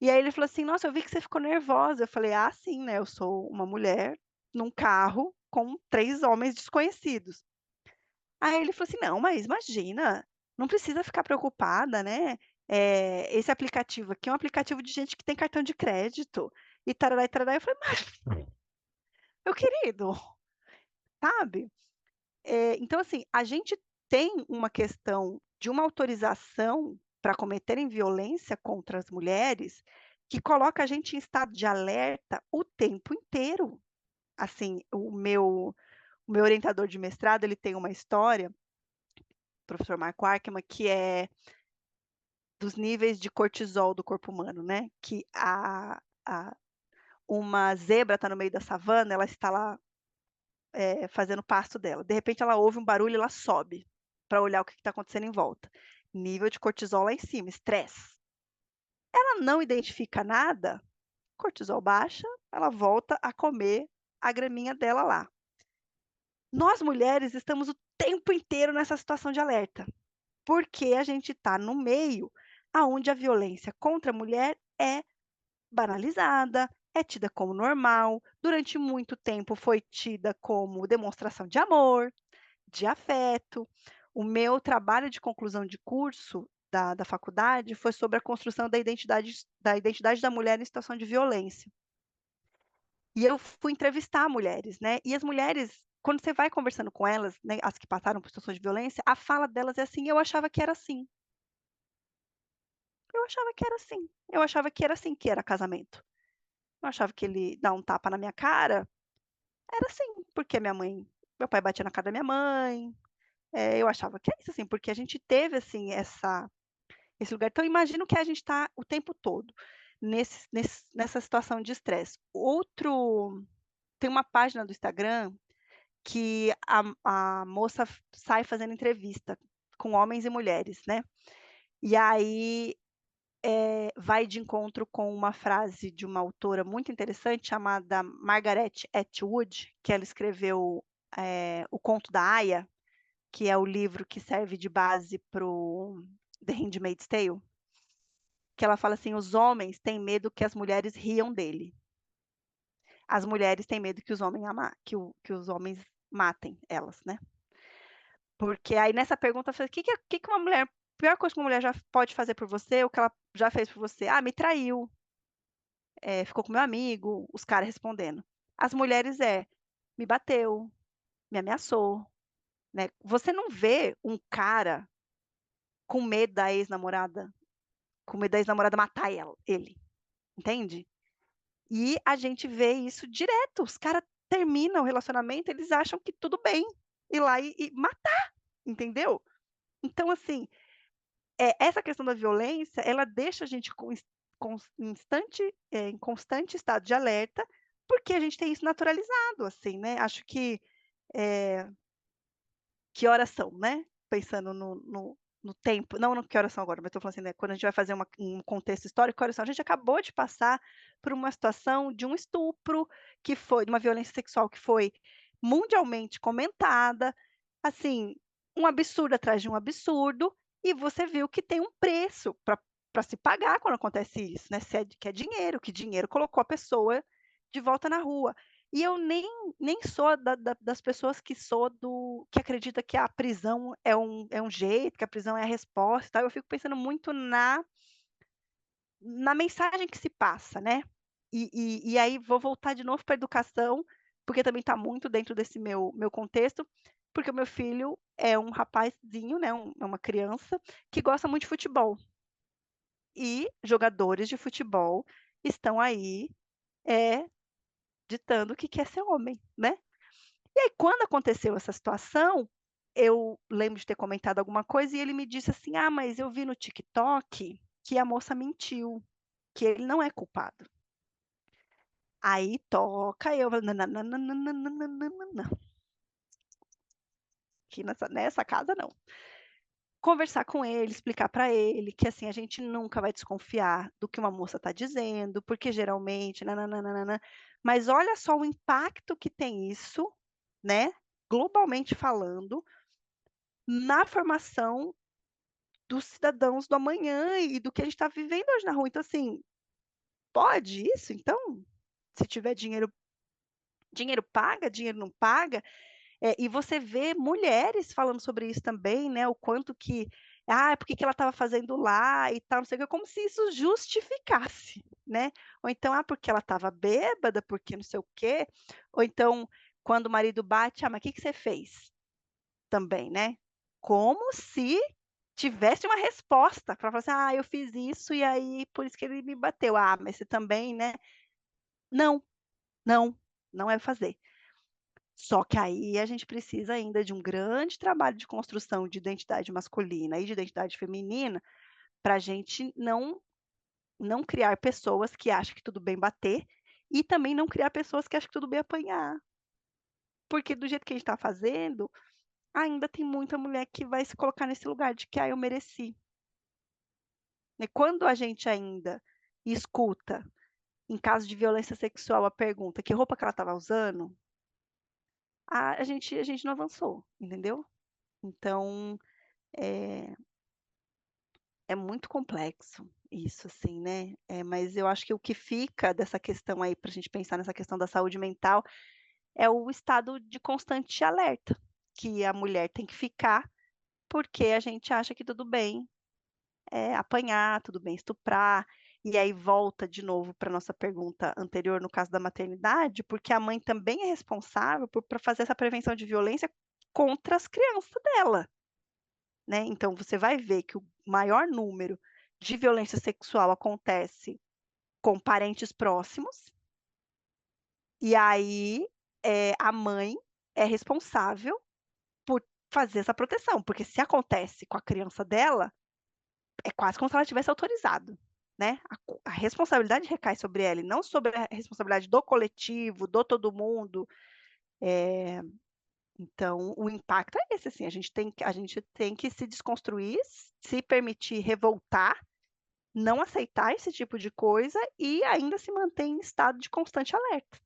E aí ele falou assim: Nossa, eu vi que você ficou nervosa. Eu falei: Ah, sim, né? Eu sou uma mulher num carro com 3 homens desconhecidos. Aí ele falou assim: Não, mas imagina, não precisa ficar preocupada, né? Esse aplicativo aqui é um aplicativo de gente que tem cartão de crédito. E tarará, e tarará. Eu falei: Mas, meu querido, sabe? Então, assim, a gente tem uma questão de uma autorização para cometerem violência contra as mulheres que coloca a gente em estado de alerta o tempo inteiro. Assim, o meu orientador de mestrado, ele tem uma história, o professor Marco Arkman, que é dos níveis de cortisol do corpo humano, né? Que uma zebra está no meio da savana, ela está lá fazendo o pasto dela. De repente ela ouve um barulho e ela sobe para olhar o que está acontecendo em volta. Nível de cortisol lá em cima, estresse. Ela não identifica nada, cortisol baixa, ela volta a comer a graminha dela lá. Nós mulheres estamos o tempo inteiro nessa situação de alerta, porque a gente está no meio aonde a violência contra a mulher é banalizada, é tida como normal, durante muito tempo foi tida como demonstração de amor, de afeto. O meu trabalho de conclusão de curso da faculdade foi sobre a construção da identidade da mulher em situação de violência. E eu fui entrevistar mulheres, né? E as mulheres, quando você vai conversando com elas, né, as que passaram por situações de violência, a fala delas é assim: eu achava que era assim. Eu achava que era assim. Eu achava que era assim que era casamento. Eu achava que ele dá um tapa na minha cara, era assim, porque meu pai batia na cara da minha mãe. Eu achava que é isso, assim, porque a gente teve, assim, esse lugar. Então, imagino que a gente está o tempo todo nessa situação de estresse. Tem uma página do Instagram que a moça sai fazendo entrevista com homens e mulheres, né? E aí vai de encontro com uma frase de uma autora muito interessante chamada Margaret Atwood, que ela escreveu O Conto da Aia, que é o livro que serve de base para o The Handmaid's Tale, que ela fala assim: os homens têm medo que as mulheres riam dele. As mulheres têm medo que que os homens matem elas, né? Porque aí nessa pergunta eu falei: o que uma mulher, a pior coisa que uma mulher já pode fazer por você, o que ela já fez por você? Ah, me traiu, ficou com meu amigo, os caras respondendo. As mulheres me bateu, me ameaçou, né? Você não vê um cara com medo da ex-namorada, com medo da ex-namorada matar ele, entende? E a gente vê isso direto. Os caras terminam o relacionamento, eles acham que tudo bem ir lá e matar, entendeu? Então, assim, essa questão da violência, ela deixa a gente em constante estado de alerta, porque a gente tem isso naturalizado, assim, né? Acho é, que horas são, né? Pensando no tempo, não no que horas são agora, mas estou falando assim, né? Quando a gente vai fazer um contexto histórico, que horas são? A gente acabou de passar por uma situação de um estupro, de uma violência sexual que foi mundialmente comentada, assim, um absurdo atrás de um absurdo, e você viu que tem um preço para se pagar quando acontece isso, né? Que é dinheiro, que dinheiro colocou a pessoa de volta na rua. E eu nem sou das pessoas que acredita que a prisão é um jeito, que a prisão é a resposta, e tal. Eu fico pensando muito na mensagem que se passa, né? E aí vou voltar de novo para a educação, porque também está muito dentro desse meu contexto, porque o meu filho é um rapazinho, né? É uma criança que gosta muito de futebol. E jogadores de futebol estão aí ditando o que quer ser homem, né? E aí, quando aconteceu essa situação, eu lembro de ter comentado alguma coisa e ele me disse assim: Ah, mas eu vi no TikTok que a moça mentiu, que ele não é culpado. Aí toca, eu falo, não, não, não, não, não, não, não, não, não, não, não. Aqui nessa casa não. Conversar com ele, explicar para ele que assim a gente nunca vai desconfiar do que uma moça está dizendo, porque geralmente, nananana, mas olha só o impacto que tem isso, né? Globalmente falando, na formação dos cidadãos do amanhã e do que a gente está vivendo hoje na rua. Então, assim, pode isso? Então, se tiver dinheiro, dinheiro paga, dinheiro não paga. E você vê mulheres falando sobre isso também, né? O quanto que, por que que ela estava fazendo lá e tal, não sei o que, como se isso justificasse, né? Ou então, porque ela estava bêbada, porque não sei o quê. Ou então, quando o marido bate, mas o que que você fez? Também, né? Como se tivesse uma resposta para falar assim, eu fiz isso e aí por isso que ele me bateu. Mas você também, né? Não, não, não é fazer. Só que aí a gente precisa ainda de um grande trabalho de construção de identidade masculina e de identidade feminina para a gente não criar pessoas que acham que tudo bem bater e também não criar pessoas que acham que tudo bem apanhar. Porque do jeito que a gente está fazendo, ainda tem muita mulher que vai se colocar nesse lugar de que eu mereci. E quando a gente ainda escuta, em caso de violência sexual, a pergunta que roupa que ela estava usando, a gente não avançou, entendeu? Então, é, é muito complexo isso, assim, né? Mas eu acho que o que fica dessa questão aí, para a gente pensar nessa questão da saúde mental, é o estado de constante alerta que a mulher tem que ficar, porque a gente acha que tudo bem apanhar, tudo bem estuprar, e aí volta de novo para nossa pergunta anterior, no caso da maternidade, porque a mãe também é responsável para fazer essa prevenção de violência contra as crianças dela, né? Então você vai ver que o maior número de violência sexual acontece com parentes próximos, e aí a mãe é responsável por fazer essa proteção, porque se acontece com a criança dela, é quase como se ela tivesse autorizado, né? A responsabilidade recai sobre ela, e não sobre a responsabilidade do coletivo, do todo mundo. Então, o impacto é esse, assim, a gente tem que se desconstruir, se permitir revoltar, não aceitar esse tipo de coisa e ainda se manter em estado de constante alerta.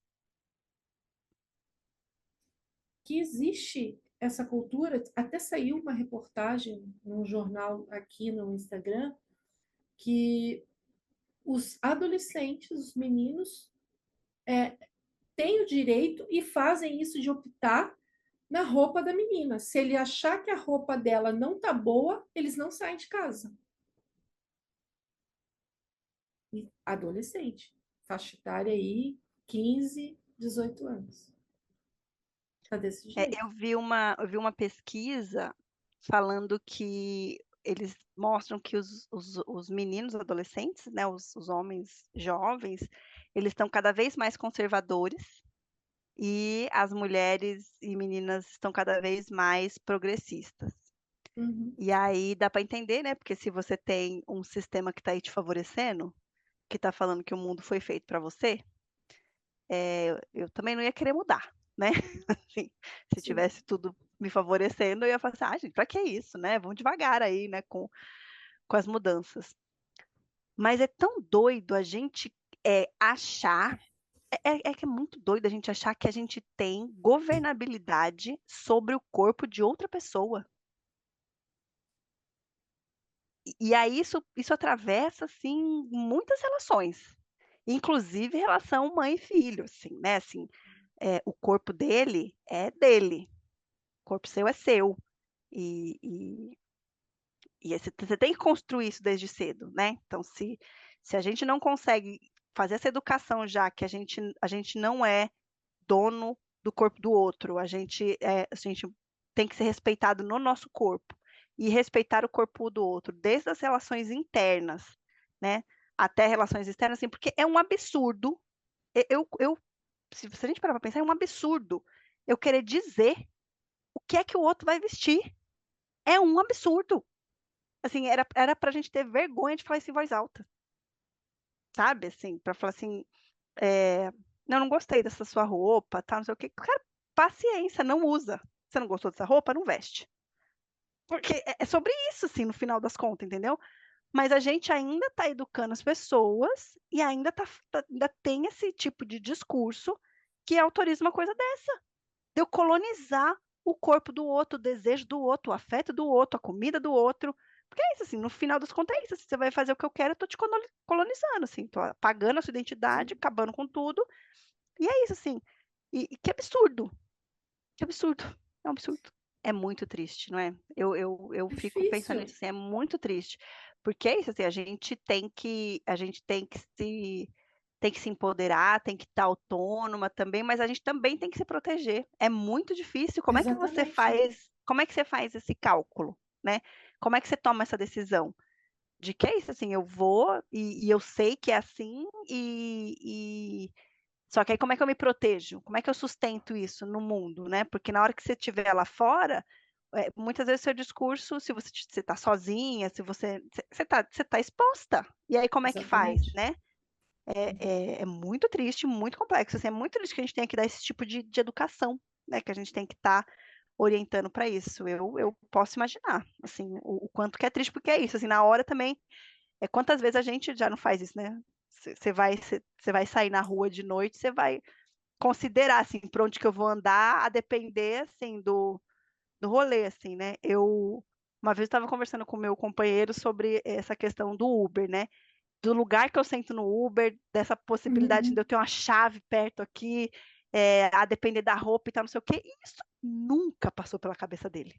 Que existe essa cultura, até saiu uma reportagem num jornal aqui no Instagram, que os adolescentes, os meninos, têm o direito e fazem isso de optar na roupa da menina. Se ele achar que a roupa dela não tá boa, eles não saem de casa. E adolescente, faixa etária aí, 15, 18 anos. Tá desse jeito. Eu vi uma pesquisa falando que eles mostram que os meninos adolescentes, né, os homens jovens, eles estão cada vez mais conservadores e as mulheres e meninas estão cada vez mais progressistas. Uhum. E aí dá para entender, né? Porque se você tem um sistema que está aí te favorecendo, que está falando que o mundo foi feito para você, eu também não ia querer mudar, né? Assim, se Sim. tivesse tudo me favorecendo, eu ia falar assim, gente, para que isso, né? Vamos devagar aí, né? Com as mudanças. Mas é tão doido a gente achar, que é muito doido a gente achar que a gente tem governabilidade sobre o corpo de outra pessoa. E aí isso atravessa, assim, muitas relações, inclusive relação mãe e filho, assim, né, assim, o corpo dele é dele, o corpo seu é seu, e e você tem que construir isso desde cedo, né. Então se a gente não consegue fazer essa educação já que a gente não é dono do corpo do outro, a gente tem que ser respeitado no nosso corpo, e respeitar o corpo do outro, desde as relações internas, né, até relações externas, assim, porque é um absurdo, eu se a gente parar pra pensar, é um absurdo eu querer dizer o que é que o outro vai vestir, é um absurdo. Assim, era pra gente ter vergonha de falar isso em voz alta, sabe, assim, pra falar assim, "Não, não gostei dessa sua roupa, tal, não sei o quê". Cara, paciência, não usa. Você não gostou dessa roupa, não veste. Porque é sobre isso, assim, no final das contas, entendeu. Mas a gente ainda tá educando as pessoas e ainda tem esse tipo de discurso que autoriza uma coisa dessa, de eu colonizar o corpo do outro, o desejo do outro, o afeto do outro, a comida do outro. Porque é isso, assim, no final das contas é isso, se você vai fazer o que eu quero, eu tô te colonizando, assim, tô apagando a sua identidade, Sim, acabando com tudo, e é isso, assim. E que absurdo, que absurdo, é um absurdo. É muito triste, não é? Eu é fico pensando difícil. nisso, assim, é muito triste. Porque é isso, assim, a gente tem que se empoderar, tem que estar autônoma também, mas a gente também tem que se proteger. É muito difícil. Exatamente. Como é que você faz esse cálculo, né? Como é que você toma essa decisão? De que é isso, assim, eu vou e eu sei que é assim só que aí como é que eu me protejo? Como é que eu sustento isso no mundo, né? Porque na hora que você estiver lá fora, muitas vezes seu discurso, se você tá sozinha, se você tá exposta. E aí como é que faz, Exatamente. né? É muito triste, muito complexo, assim, é muito triste que a gente tenha que dar esse tipo de educação, né, que a gente tem que estar orientando para isso. Eu posso imaginar, assim, o quanto que é triste, porque é isso, assim, na hora também, quantas vezes a gente já não faz isso, né? Você vai sair na rua de noite, você vai considerar, assim, por onde que eu vou andar, a depender, assim, do rolê, assim, né. Uma vez eu estava conversando com o meu companheiro sobre essa questão do Uber, né, do lugar que eu sento no Uber, dessa possibilidade de eu Uhum. ter uma chave perto aqui, a depender da roupa e tal, não sei o quê, e isso nunca passou pela cabeça dele.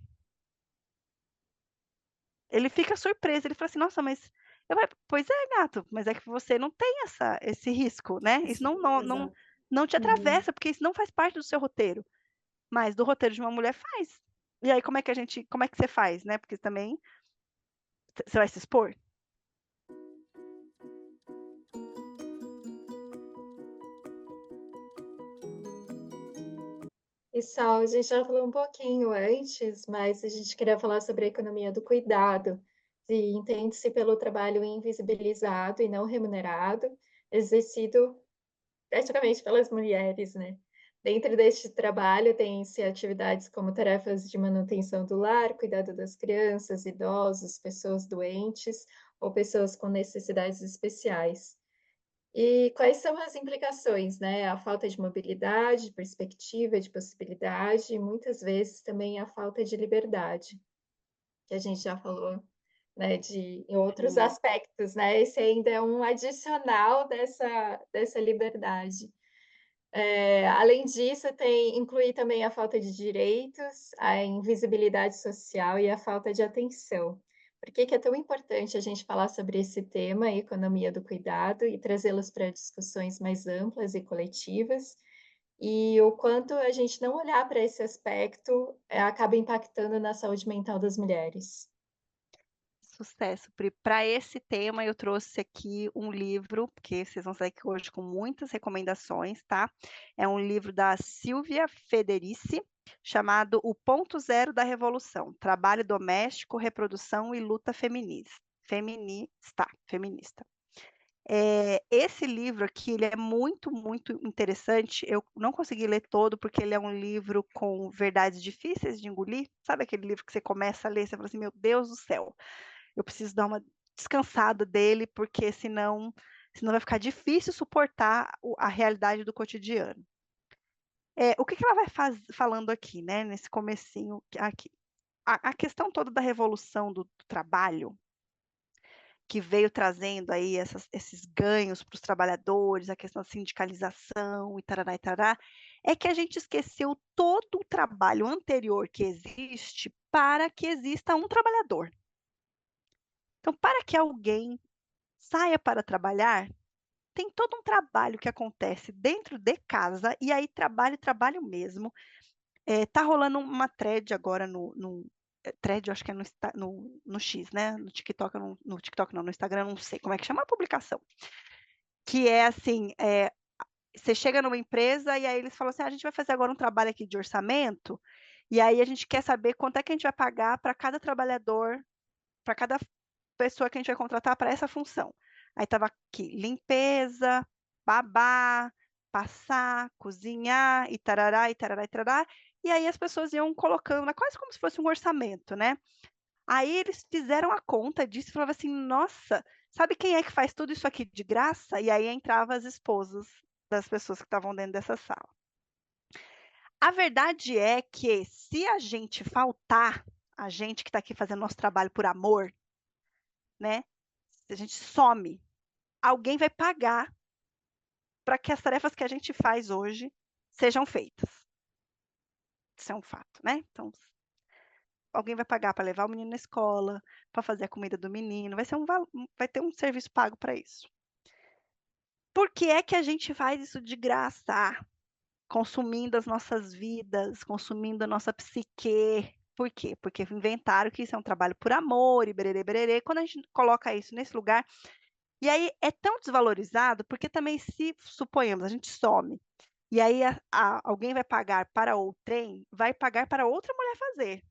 Ele fica surpreso, ele fala assim: "Nossa, mas", eu falei: "Pois é, gato, mas é que você não tem esse risco, né, isso Exato. não te Uhum. atravessa, porque isso não faz parte do seu roteiro". Mas do roteiro de uma mulher faz. E aí como é que você faz, né, porque também você vai se expor? E Sal, a gente já falou um pouquinho antes, mas a gente queria falar sobre a economia do cuidado, que entende-se pelo trabalho invisibilizado e não remunerado, exercido praticamente pelas mulheres, né? Dentro deste trabalho, tem-se atividades como tarefas de manutenção do lar, cuidado das crianças, idosos, pessoas doentes ou pessoas com necessidades especiais. E quais são as implicações, né? A falta de mobilidade, perspectiva de possibilidade, e muitas vezes também a falta de liberdade, que a gente já falou, né, em outros Sim. aspectos, né? Esse ainda é um adicional dessa liberdade. Além disso, inclui também a falta de direitos, a invisibilidade social e a falta de atenção. Por que que é tão importante a gente falar sobre esse tema, a economia do cuidado, e trazê-los para discussões mais amplas e coletivas? E o quanto a gente não olhar para esse aspecto, acaba impactando na saúde mental das mulheres. Sucesso, Pri. Pra esse tema eu trouxe aqui um livro, porque vocês vão sair aqui hoje com muitas recomendações, tá. É um livro da Silvia Federici, chamado O Ponto Zero da Revolução: Trabalho Doméstico, Reprodução e Luta Feminista. Esse livro aqui, ele é muito, muito interessante. Eu não consegui ler todo, porque ele é um livro com verdades difíceis de engolir. Sabe aquele livro que você começa a ler, você fala assim: "Meu Deus do céu, eu preciso dar uma descansada dele, porque senão vai ficar difícil suportar a realidade do cotidiano". O que que ela vai falando aqui, né, nesse comecinho aqui? A questão toda da revolução do trabalho, que veio trazendo aí esses ganhos para os trabalhadores, a questão da sindicalização e tarará, é que a gente esqueceu todo o trabalho anterior que existe para que exista um trabalhador. Então, para que alguém saia para trabalhar, tem todo um trabalho que acontece dentro de casa, e aí trabalho mesmo. Tá rolando uma thread agora thread, eu acho que é no X, né? No TikTok, no TikTok não, no Instagram, não sei como é que chama a publicação. Que é assim, você chega numa empresa e aí eles falam assim: a gente vai fazer agora um trabalho aqui de orçamento, e aí a gente quer saber quanto é que a gente vai pagar para cada trabalhador, para cada pessoa que a gente vai contratar para essa função. Aí estava aqui, limpeza, babá, passar, cozinhar, e tarará, e tarará, e tarará. E aí as pessoas iam colocando, quase como se fosse um orçamento, né? Aí eles fizeram a conta disso e falavam assim: nossa, sabe quem é que faz tudo isso aqui de graça? E aí entravam as esposas das pessoas que estavam dentro dessa sala. A verdade é que se a gente faltar, a gente que está aqui fazendo nosso trabalho por amor, né? Se a gente some, alguém vai pagar para que as tarefas que a gente faz hoje sejam feitas. Isso é um fato, né? Então, alguém vai pagar para levar o menino na escola, para fazer a comida do menino, vai ter um serviço pago para isso. Por que é que a gente faz isso de graça? Consumindo as nossas vidas, consumindo a nossa psique. Por quê? Porque inventaram que isso é um trabalho por amor e bererê, bererê. Quando a gente coloca isso nesse lugar, e aí é tão desvalorizado, porque também se suponhamos, a gente some, e aí alguém vai pagar para outrem, vai pagar para outra mulher fazer.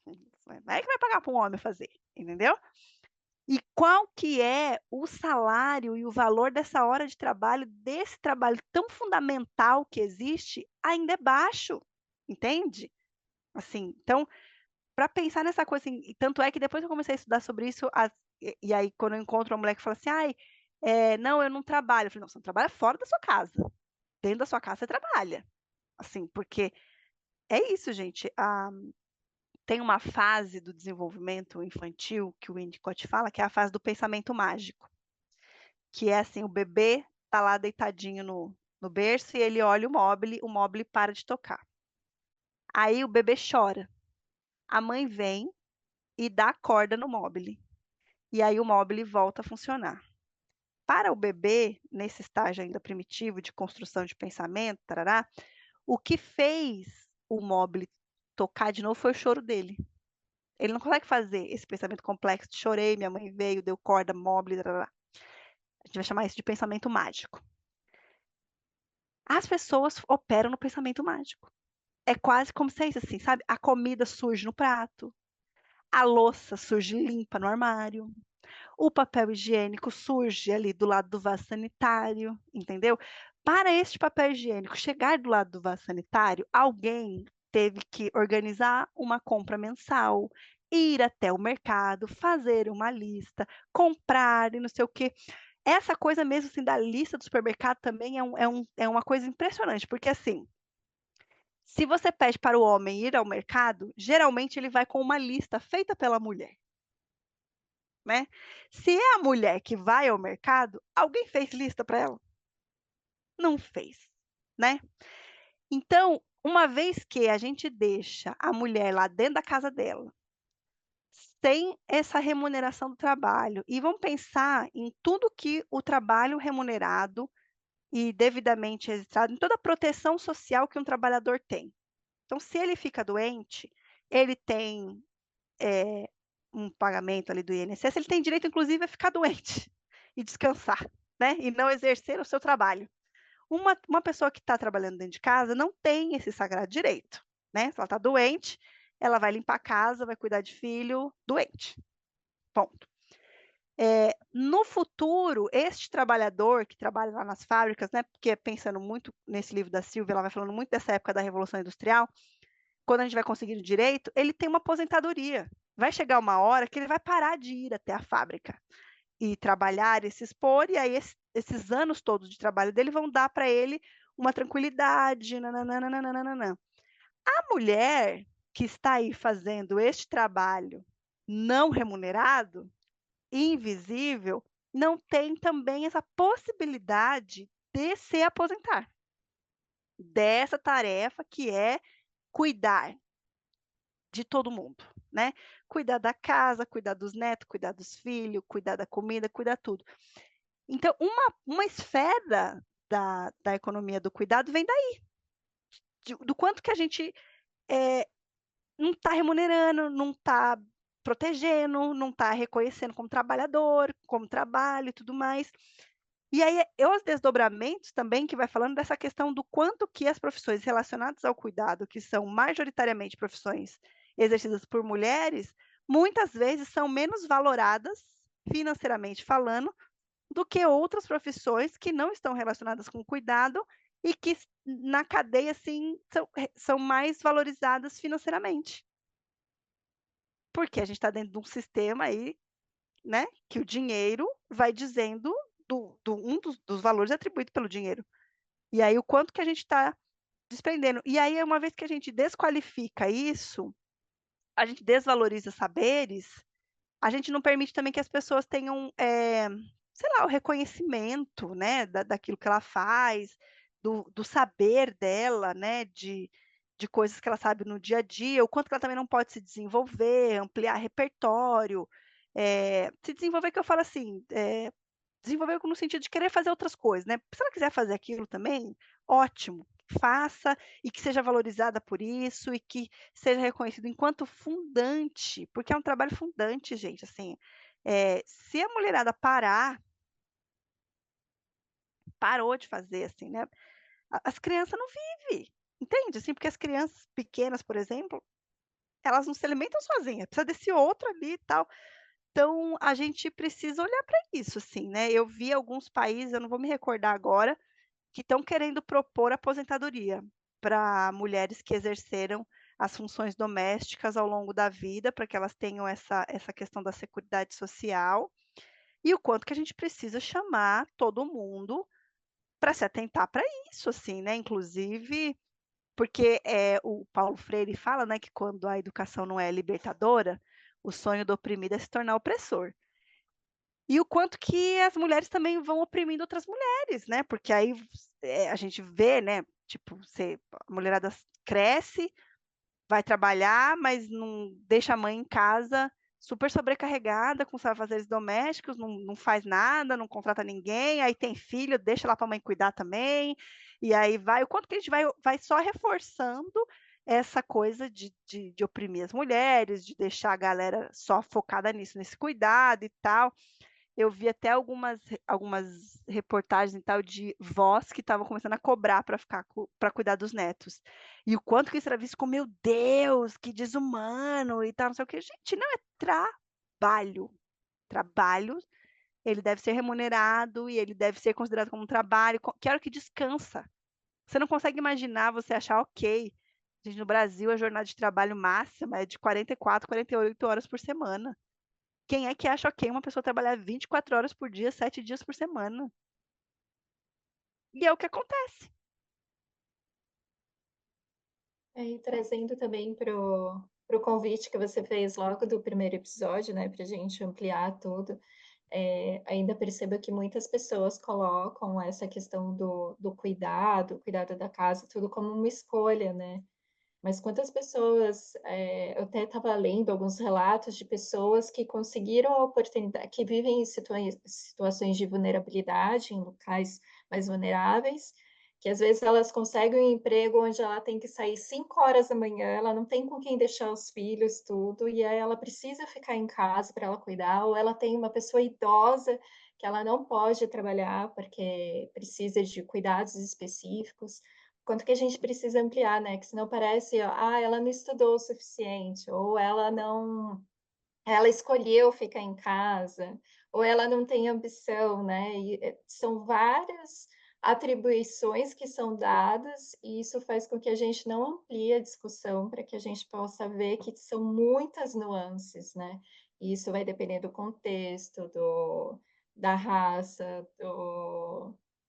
Não é que vai pagar para um homem fazer, entendeu? E qual que é o salário e o valor dessa hora de trabalho, desse trabalho tão fundamental que existe, ainda é baixo, entende? Assim, então, para pensar nessa coisa, assim, e tanto é que depois eu comecei a estudar sobre isso, e aí quando eu encontro uma mulher que fala assim, ai, não, eu não trabalho. Eu falei, não, você não trabalha fora da sua casa. Dentro da sua casa você trabalha. Assim, porque é isso, gente. Tem uma fase do desenvolvimento infantil que o Winnicott fala, que é a fase do pensamento mágico. Que é assim, o bebê tá lá deitadinho no berço e ele olha o móvel para de tocar. Aí o bebê chora. A mãe vem e dá corda no móvel. E aí o móvel volta a funcionar. Para o bebê, nesse estágio ainda primitivo de construção de pensamento, tarará, o que fez o móvel tocar de novo foi o choro dele. Ele não consegue fazer esse pensamento complexo de chorei, minha mãe veio, deu corda, móvel, tarará. A gente vai chamar isso de pensamento mágico. As pessoas operam no pensamento mágico. É quase como se é isso assim, sabe? A comida surge no prato, a louça surge limpa no armário, o papel higiênico surge ali do lado do vaso sanitário, entendeu? Para este papel higiênico chegar do lado do vaso sanitário, alguém teve que organizar uma compra mensal, ir até o mercado, fazer uma lista, comprar e não sei o quê. Essa coisa mesmo assim da lista do supermercado também é uma coisa impressionante, porque assim, se você pede para o homem ir ao mercado, geralmente ele vai com uma lista feita pela mulher, né? Se é a mulher que vai ao mercado, alguém fez lista para ela? Não fez, né? Então, uma vez que a gente deixa a mulher lá dentro da casa dela, sem essa remuneração do trabalho, e vamos pensar em tudo que o trabalho remunerado e devidamente registrado, em toda a proteção social que um trabalhador tem. Então, se ele fica doente, ele tem um pagamento ali do INSS, ele tem direito, inclusive, a ficar doente e descansar, né? E não exercer o seu trabalho. Uma pessoa que está trabalhando dentro de casa não tem esse sagrado direito, né? Se ela está doente, ela vai limpar a casa, vai cuidar de filho doente. Ponto. No futuro, este trabalhador que trabalha lá nas fábricas, né? Porque pensando muito nesse livro da Silvia, ela vai falando muito dessa época da Revolução Industrial, quando a gente vai conseguir direito, ele tem uma aposentadoria. Vai chegar uma hora que ele vai parar de ir até a fábrica e trabalhar e se expor, e aí esses anos todos de trabalho dele vão dar para ele uma tranquilidade. Nananana. A mulher que está aí fazendo este trabalho não remunerado, invisível não tem também essa possibilidade de se aposentar dessa tarefa que é cuidar de todo mundo, né? Cuidar da casa, cuidar dos netos, cuidar dos filhos, cuidar da comida, cuidar tudo. Então, uma esfera da economia do cuidado vem daí, do quanto que a gente não está remunerando, não está protegendo, não está reconhecendo como trabalhador, como trabalho e tudo mais. E aí, os desdobramentos também, que vai falando dessa questão do quanto que as profissões relacionadas ao cuidado, que são majoritariamente profissões exercidas por mulheres, muitas vezes são menos valoradas, financeiramente falando, do que outras profissões que não estão relacionadas com cuidado e que na cadeia, assim, são mais valorizadas financeiramente. Porque a gente está dentro de um sistema aí, né, que o dinheiro vai dizendo dos valores atribuídos pelo dinheiro. E aí o quanto que a gente está desprendendo. E aí, uma vez que a gente desqualifica isso, a gente desvaloriza saberes, a gente não permite também que as pessoas tenham, sei lá, o reconhecimento, né, daquilo que ela faz, do saber dela, né, de coisas que ela sabe no dia a dia, o quanto que ela também não pode se desenvolver, ampliar repertório, se desenvolver, que eu falo assim, desenvolver no sentido de querer fazer outras coisas, né? Se ela quiser fazer aquilo também, ótimo, faça e que seja valorizada por isso e que seja reconhecido enquanto fundante, porque é um trabalho fundante, gente, assim, se a mulherada parou de fazer, assim, né? As crianças não vivem, entende? Assim, porque as crianças pequenas, por exemplo, elas não se alimentam sozinhas, precisa desse outro ali e tal. Então, a gente precisa olhar para isso, assim, né? Eu vi alguns países, eu não vou me recordar agora, que estão querendo propor aposentadoria para mulheres que exerceram as funções domésticas ao longo da vida, para que elas tenham essa questão da seguridade social, e o quanto que a gente precisa chamar todo mundo para se atentar para isso, assim, né? Inclusive, porque o Paulo Freire fala, né, que quando a educação não é libertadora, o sonho do oprimido é se tornar opressor. E o quanto que as mulheres também vão oprimindo outras mulheres, né, porque aí, a gente vê, né, tipo, a mulherada cresce, vai trabalhar, mas não deixa a mãe em casa super sobrecarregada com os afazeres domésticos, não faz nada, não contrata ninguém, aí tem filho, deixa lá para a mãe cuidar também, e aí vai o quanto que a gente vai só reforçando essa coisa de oprimir as mulheres, de deixar a galera só focada nisso, nesse cuidado e tal. Eu vi até algumas reportagens e tal de vós que estavam começando a cobrar para cuidar dos netos. E o quanto que isso era visto como, meu Deus, que desumano e tal, não sei o quê. Gente, não é trabalho. Trabalho, ele deve ser remunerado e ele deve ser considerado como um trabalho. Que hora que descansa. Você não consegue imaginar você achar ok. Gente, no Brasil, a jornada de trabalho máxima é de 44, 48 horas por semana. Quem é que acha ok uma pessoa trabalhar 24 horas por dia, 7 dias por semana? E é o que acontece. E trazendo também para o convite que você fez logo do primeiro episódio, né, para a gente ampliar tudo, ainda percebo que muitas pessoas colocam essa questão do cuidado da casa, tudo como uma escolha, né? Mas quantas pessoas, eu até estava lendo alguns relatos de pessoas que conseguiram a oportunidade, que vivem em situações de vulnerabilidade, em locais mais vulneráveis, que às vezes elas conseguem um emprego onde ela tem que sair 5 horas da manhã, ela não tem com quem deixar os filhos, tudo, e aí ela precisa ficar em casa para ela cuidar, ou ela tem uma pessoa idosa que ela não pode trabalhar porque precisa de cuidados específicos. Quanto que a gente precisa ampliar, né? Que senão parece, ela não estudou o suficiente, ou ela escolheu ficar em casa, ou ela não tem ambição, né? E são várias atribuições que são dadas, e isso faz com que a gente não amplie a discussão para que a gente possa ver que são muitas nuances, né? E isso vai depender do contexto, da raça,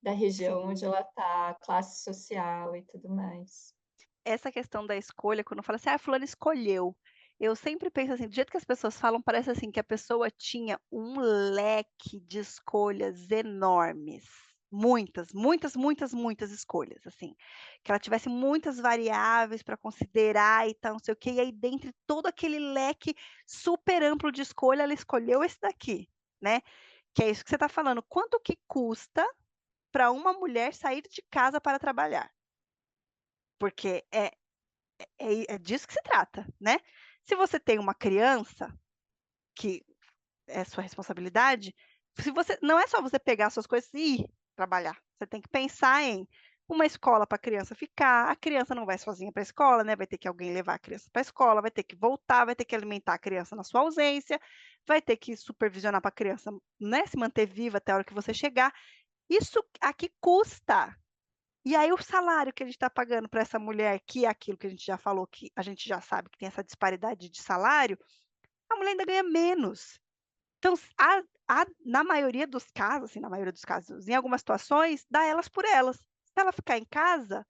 da região onde Sim. ela está, classe social e tudo mais. Essa questão da escolha, quando fala assim, fulano escolheu. eu sempre penso assim, do jeito que as pessoas falam, parece assim que a pessoa tinha um leque de escolhas enormes. Muitas, muitas, muitas, muitas escolhas, assim. Que ela tivesse muitas variáveis para considerar e tal, não sei o quê. E aí, dentre todo aquele leque super amplo de escolha, ela escolheu esse daqui, né? Que é isso que você está falando. Quanto que custa para uma mulher sair de casa para trabalhar? Porque é disso que se trata, né? Se você tem uma criança, que é sua responsabilidade, se você não é só você pegar suas coisas e ir trabalhar. Você tem que pensar em uma escola para a criança ficar. A criança não vai sozinha para a escola, né? Vai ter que alguém levar a criança para a escola, vai ter que voltar, vai ter que alimentar a criança na sua ausência, vai ter que supervisionar para a criança, né, se manter viva até a hora que você chegar. Isso aqui custa. E aí o salário que a gente está pagando para essa mulher, que é aquilo que a gente já falou, que a gente já sabe que tem essa disparidade de salário, a mulher ainda ganha menos. Então, na maioria dos casos, assim, na maioria dos casos, em algumas situações, dá elas por elas. Se ela ficar em casa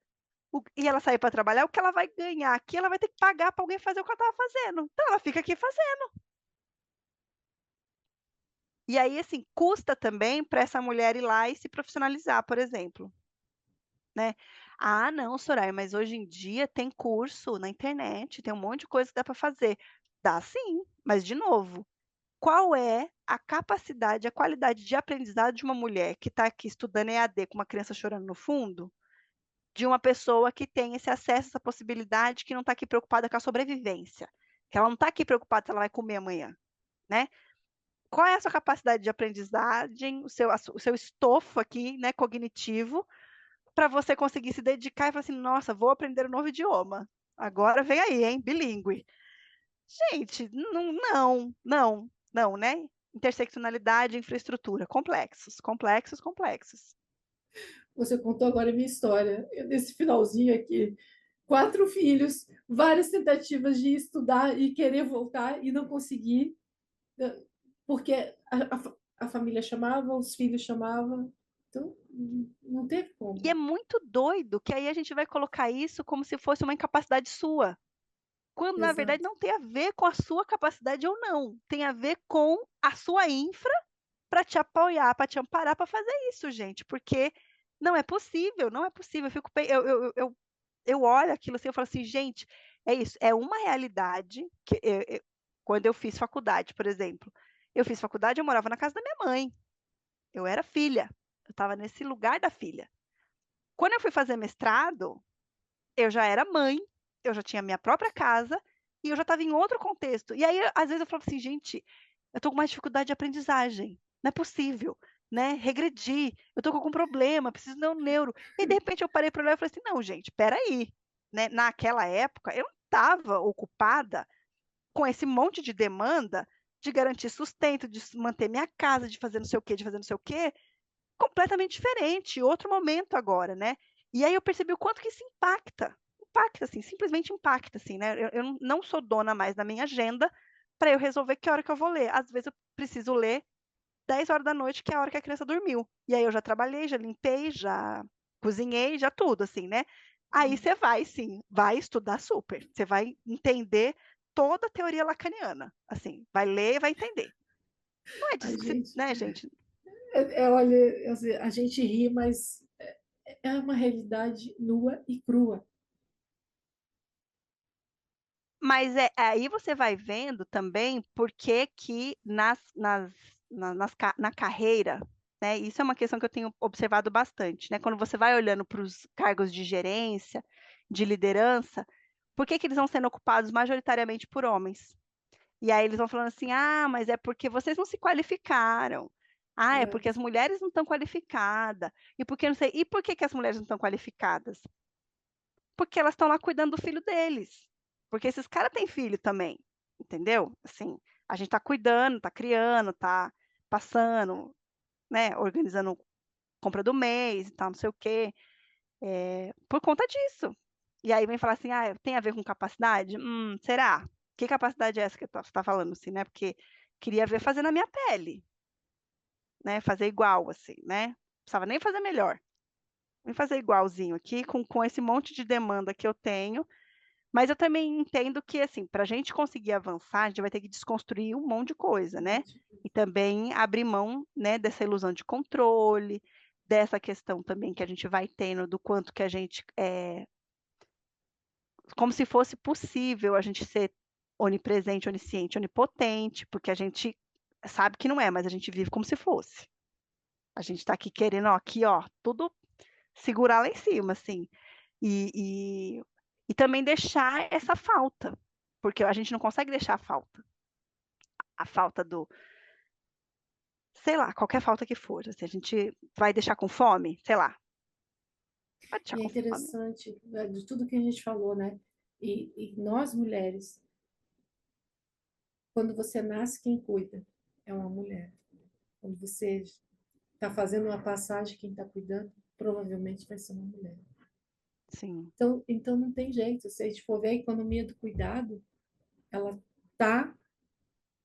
e ela sair para trabalhar, o que ela vai ganhar aqui, ela vai ter que pagar para alguém fazer o que ela estava fazendo. Então, ela fica aqui fazendo. E aí, assim, custa também para essa mulher ir lá e se profissionalizar, por exemplo, né? Ah, não, Soraya, mas hoje em dia tem curso na internet, tem um monte de coisa que dá para fazer. Dá sim, mas de novo, qual é a capacidade, a qualidade de aprendizado de uma mulher que está aqui estudando EAD com uma criança chorando no fundo, de uma pessoa que tem esse acesso, essa possibilidade, que não está aqui preocupada com a sobrevivência, que ela não está aqui preocupada se ela vai comer amanhã, né? Qual é a sua capacidade de aprendizagem, o seu estofo aqui, né, cognitivo, para você conseguir se dedicar e falar assim, nossa, vou aprender um novo idioma. Agora vem aí, hein, bilíngue. Gente, não, né? Interseccionalidade, infraestrutura, complexos, complexos, complexos. Você contou agora a minha história, nesse finalzinho aqui. 4 filhos, várias tentativas de estudar e querer voltar e não conseguir, porque a família chamava, os filhos chamavam, então não teve E é como. muito doido que aí a gente vai colocar isso como se fosse uma incapacidade sua, quando na verdade Exato. não tem a ver com a sua capacidade ou não, tem a ver com a sua infra para te apoiar, para te amparar para fazer isso, gente, porque não é possível, não é possível. Eu olho aquilo assim, eu falo assim, gente, é isso, é uma realidade que quando eu fiz faculdade, por exemplo, eu fiz faculdade, eu morava na casa da minha mãe, eu era filha, eu estava nesse lugar da filha. Quando eu fui fazer mestrado, eu já era mãe, eu já tinha minha própria casa e eu já estava em outro contexto. E aí, às vezes, eu falo assim, gente, eu estou com mais dificuldade de aprendizagem, não é possível, né? Regredi, eu estou com algum problema, preciso de um neuro. E de repente eu parei para olhar e falei assim, não, gente, peraí, né? Naquela época, eu não estava ocupada com esse monte de demanda de garantir sustento, de manter minha casa, de fazer não sei o quê, de fazer não sei o quê, completamente diferente, outro momento agora, né? E aí eu percebi o quanto que isso impacta, assim, simplesmente impacta, assim, né? Eu não sou dona mais da minha agenda para eu resolver que hora que eu vou ler. Às vezes eu preciso ler 10 horas da noite, que é a hora que a criança dormiu. E aí eu já trabalhei, já limpei, já cozinhei, já tudo, assim, né? Aí você vai, sim, vai estudar super. Você vai entender toda a teoria lacaniana, assim, vai ler e vai entender. Não é A disso que se, gente, né, gente? olha, assim, a gente ri, mas é uma realidade nua e crua. Mas aí você vai vendo também por que que na carreira, né? Isso é uma questão que eu tenho observado bastante, né? Quando você vai olhando para os cargos de gerência, de liderança, por que que eles vão sendo ocupados majoritariamente por homens? E aí eles vão falando assim, ah, mas é porque vocês não se qualificaram. Ah, é É, porque as mulheres não estão qualificadas. E por que não sei? E por que que as mulheres não estão qualificadas? Porque elas estão lá cuidando do filho deles. Porque esses caras têm filho também, entendeu? Assim, a gente tá cuidando, tá criando, tá passando, né, organizando compra do mês e tal, não sei o quê, por conta disso. E aí vem falar assim, ah, tem a ver com capacidade? Será? Que capacidade é essa que você tá falando, assim, né? Porque queria ver fazer na minha pele, né? Fazer igual, assim, né? Não precisava nem fazer melhor. Vem fazer igualzinho aqui, com esse monte de demanda que eu tenho, Mas eu também entendo que, assim, para a gente conseguir avançar, a gente vai ter que desconstruir um monte de coisa, né? E também abrir mão, né, dessa ilusão de controle, dessa questão também que a gente vai tendo do quanto que a gente como se fosse possível a gente ser onipresente, onisciente, onipotente, porque a gente sabe que não é, mas a gente vive como se fosse. A gente está aqui querendo, ó, aqui, ó, tudo segurar lá em cima, assim. E, e, e também deixar essa falta, porque a gente não consegue deixar a falta. A falta do, sei lá, qualquer falta que for. Assim, a gente vai deixar com fome, sei lá, vai deixar E é com fome. interessante, né, de tudo que a gente falou, né? E nós mulheres, quando você nasce, quem cuida é uma mulher. Quando você está fazendo uma passagem, quem está cuidando provavelmente vai ser uma mulher. Sim. Então não tem jeito. Se a gente for ver a economia do cuidado, ela tá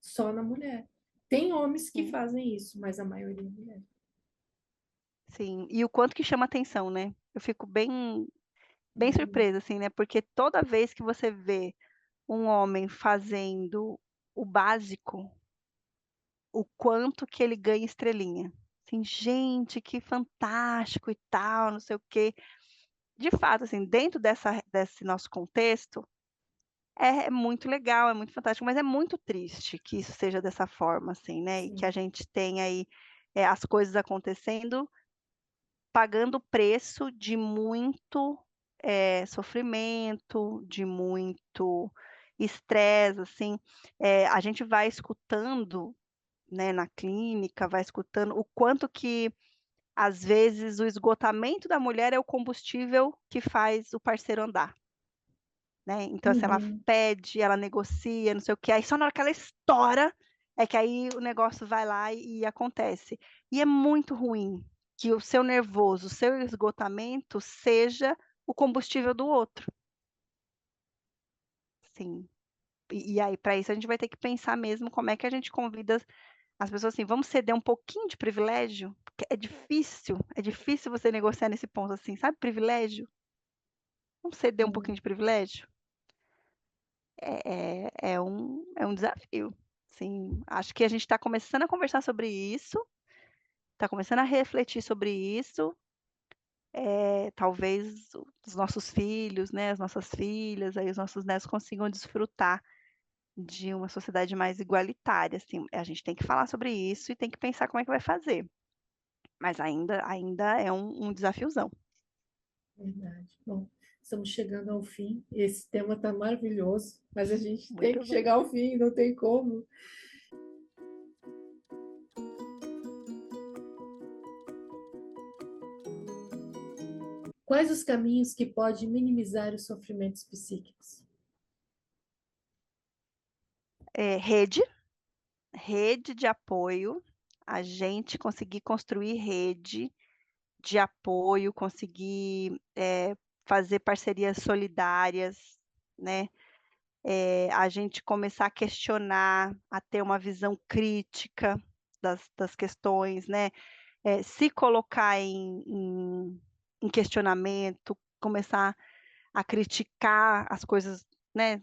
só na mulher. Tem homens que Sim. fazem isso, mas a maioria é mulher. Sim. E o quanto que chama atenção, né? Eu fico bem Uhum. surpresa, assim, né? Porque toda vez que você vê um homem fazendo o básico, o quanto que ele ganha estrelinha. Assim, gente, que fantástico e tal, não sei o quê. De fato, assim, dentro desse nosso contexto, é muito legal, é muito fantástico, mas é muito triste que isso seja dessa forma, assim, né? E que a Sim. gente tenha aí as coisas acontecendo, pagando o preço de muito sofrimento, de muito estresse, assim. A gente vai escutando, né, na clínica, vai escutando o quanto que, às vezes, o esgotamento da mulher é o combustível que faz o parceiro andar, né. Então, assim, ela Uhum. pede, ela negocia, não sei o quê, aí só na hora que ela estoura, é que aí o negócio vai lá e acontece. E é muito ruim que o seu nervoso, o seu esgotamento seja o combustível do outro. Sim. E aí, para isso, a gente vai ter que pensar mesmo como é que a gente convida as pessoas, assim, vamos ceder um pouquinho de privilégio? Porque é difícil você negociar nesse ponto, assim, sabe, privilégio? Vamos ceder um Sim. pouquinho de privilégio? É um desafio. Sim, acho que a gente está começando a conversar sobre isso, está começando a refletir sobre isso. Talvez os nossos filhos, né, as nossas filhas, aí os nossos netos consigam desfrutar de uma sociedade mais igualitária, assim. A gente tem que falar sobre isso e tem que pensar como é que vai fazer. Mas ainda é um desafiozão. Verdade. Bom, estamos chegando ao fim. Esse tema está maravilhoso, mas a gente tem Muito que bom. chegar ao fim, não tem como. Quais os caminhos que podem minimizar os sofrimentos psíquicos? Rede de apoio, a gente conseguir construir rede de apoio, conseguir, fazer parcerias solidárias, né, a gente começar a questionar, a ter uma visão crítica das questões, né, se colocar em questionamento, começar a criticar as coisas, né,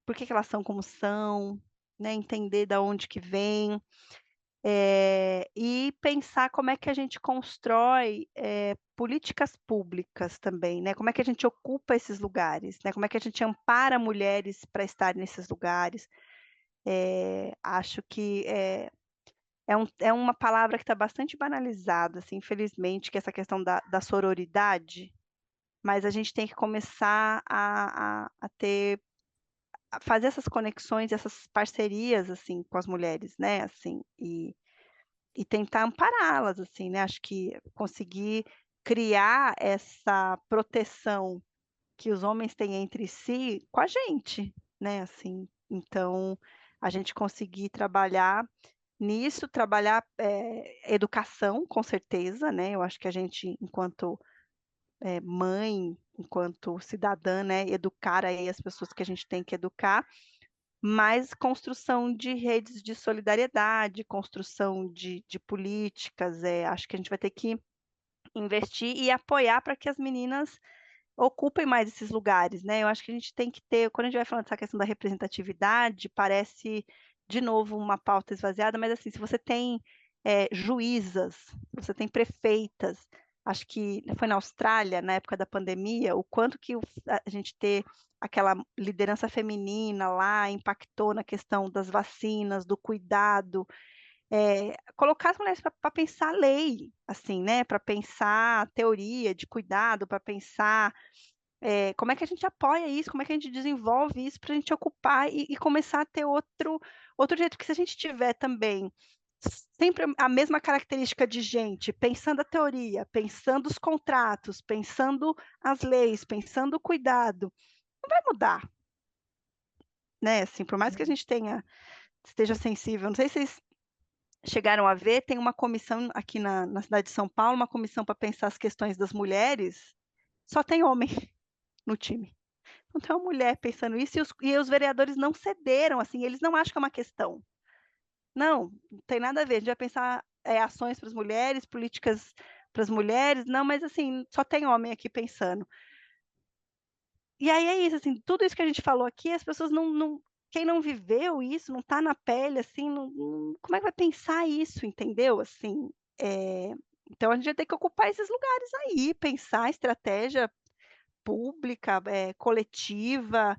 por que que elas são como são, né, entender da onde que vem, e pensar como é que a gente constrói, políticas públicas também, né, como é que a gente ocupa esses lugares, né, como é que a gente ampara mulheres para estar nesses lugares. Acho que é uma palavra que está bastante banalizada, assim, infelizmente, que é essa questão da sororidade, mas a gente tem que começar a ter a fazer essas conexões, essas parcerias, assim, com as mulheres, né, assim, e tentar ampará-las, assim, né, acho que conseguir criar essa proteção que os homens têm entre si com a gente, né, assim. Então, a gente conseguir trabalhar nisso, trabalhar, educação, com certeza, né, eu acho que a gente enquanto, mãe, enquanto cidadã, né, educar aí as pessoas que a gente tem que educar, mas construção de redes de solidariedade, construção de políticas, acho que a gente vai ter que investir e apoiar para que as meninas ocupem mais esses lugares, né? Eu acho que a gente tem que ter, quando a gente vai falando dessa questão da representatividade, parece, de novo, uma pauta esvaziada, mas assim, se você tem juízas, se você tem prefeitas, acho que foi na Austrália, na época da pandemia, o quanto que a gente ter aquela liderança feminina lá impactou na questão das vacinas, do cuidado, colocar as mulheres para pensar a lei, assim, né? Para pensar a teoria de cuidado, para pensar como é que a gente apoia isso, como é que a gente desenvolve isso para a gente ocupar e começar a ter outro jeito, porque se a gente tiver também sempre a mesma característica de gente, pensando a teoria, pensando os contratos, pensando as leis, pensando o cuidado, não vai mudar, né? Assim, por mais que a gente esteja sensível, não sei se vocês chegaram a ver, tem uma comissão aqui na cidade de São Paulo, uma comissão para pensar as questões das mulheres, só tem homem no time. Não tem uma mulher pensando isso e os vereadores não cederam, assim, eles não acham que é uma questão. Não tem nada a ver. A gente vai pensar ações para as mulheres, políticas para as mulheres, não, mas assim, só tem homem aqui pensando. E aí é isso, assim, tudo isso que a gente falou aqui, as pessoas quem não viveu isso, não está na pele, assim, como é que vai pensar isso, entendeu? Assim, então a gente vai ter que ocupar esses lugares aí, pensar estratégia pública, coletiva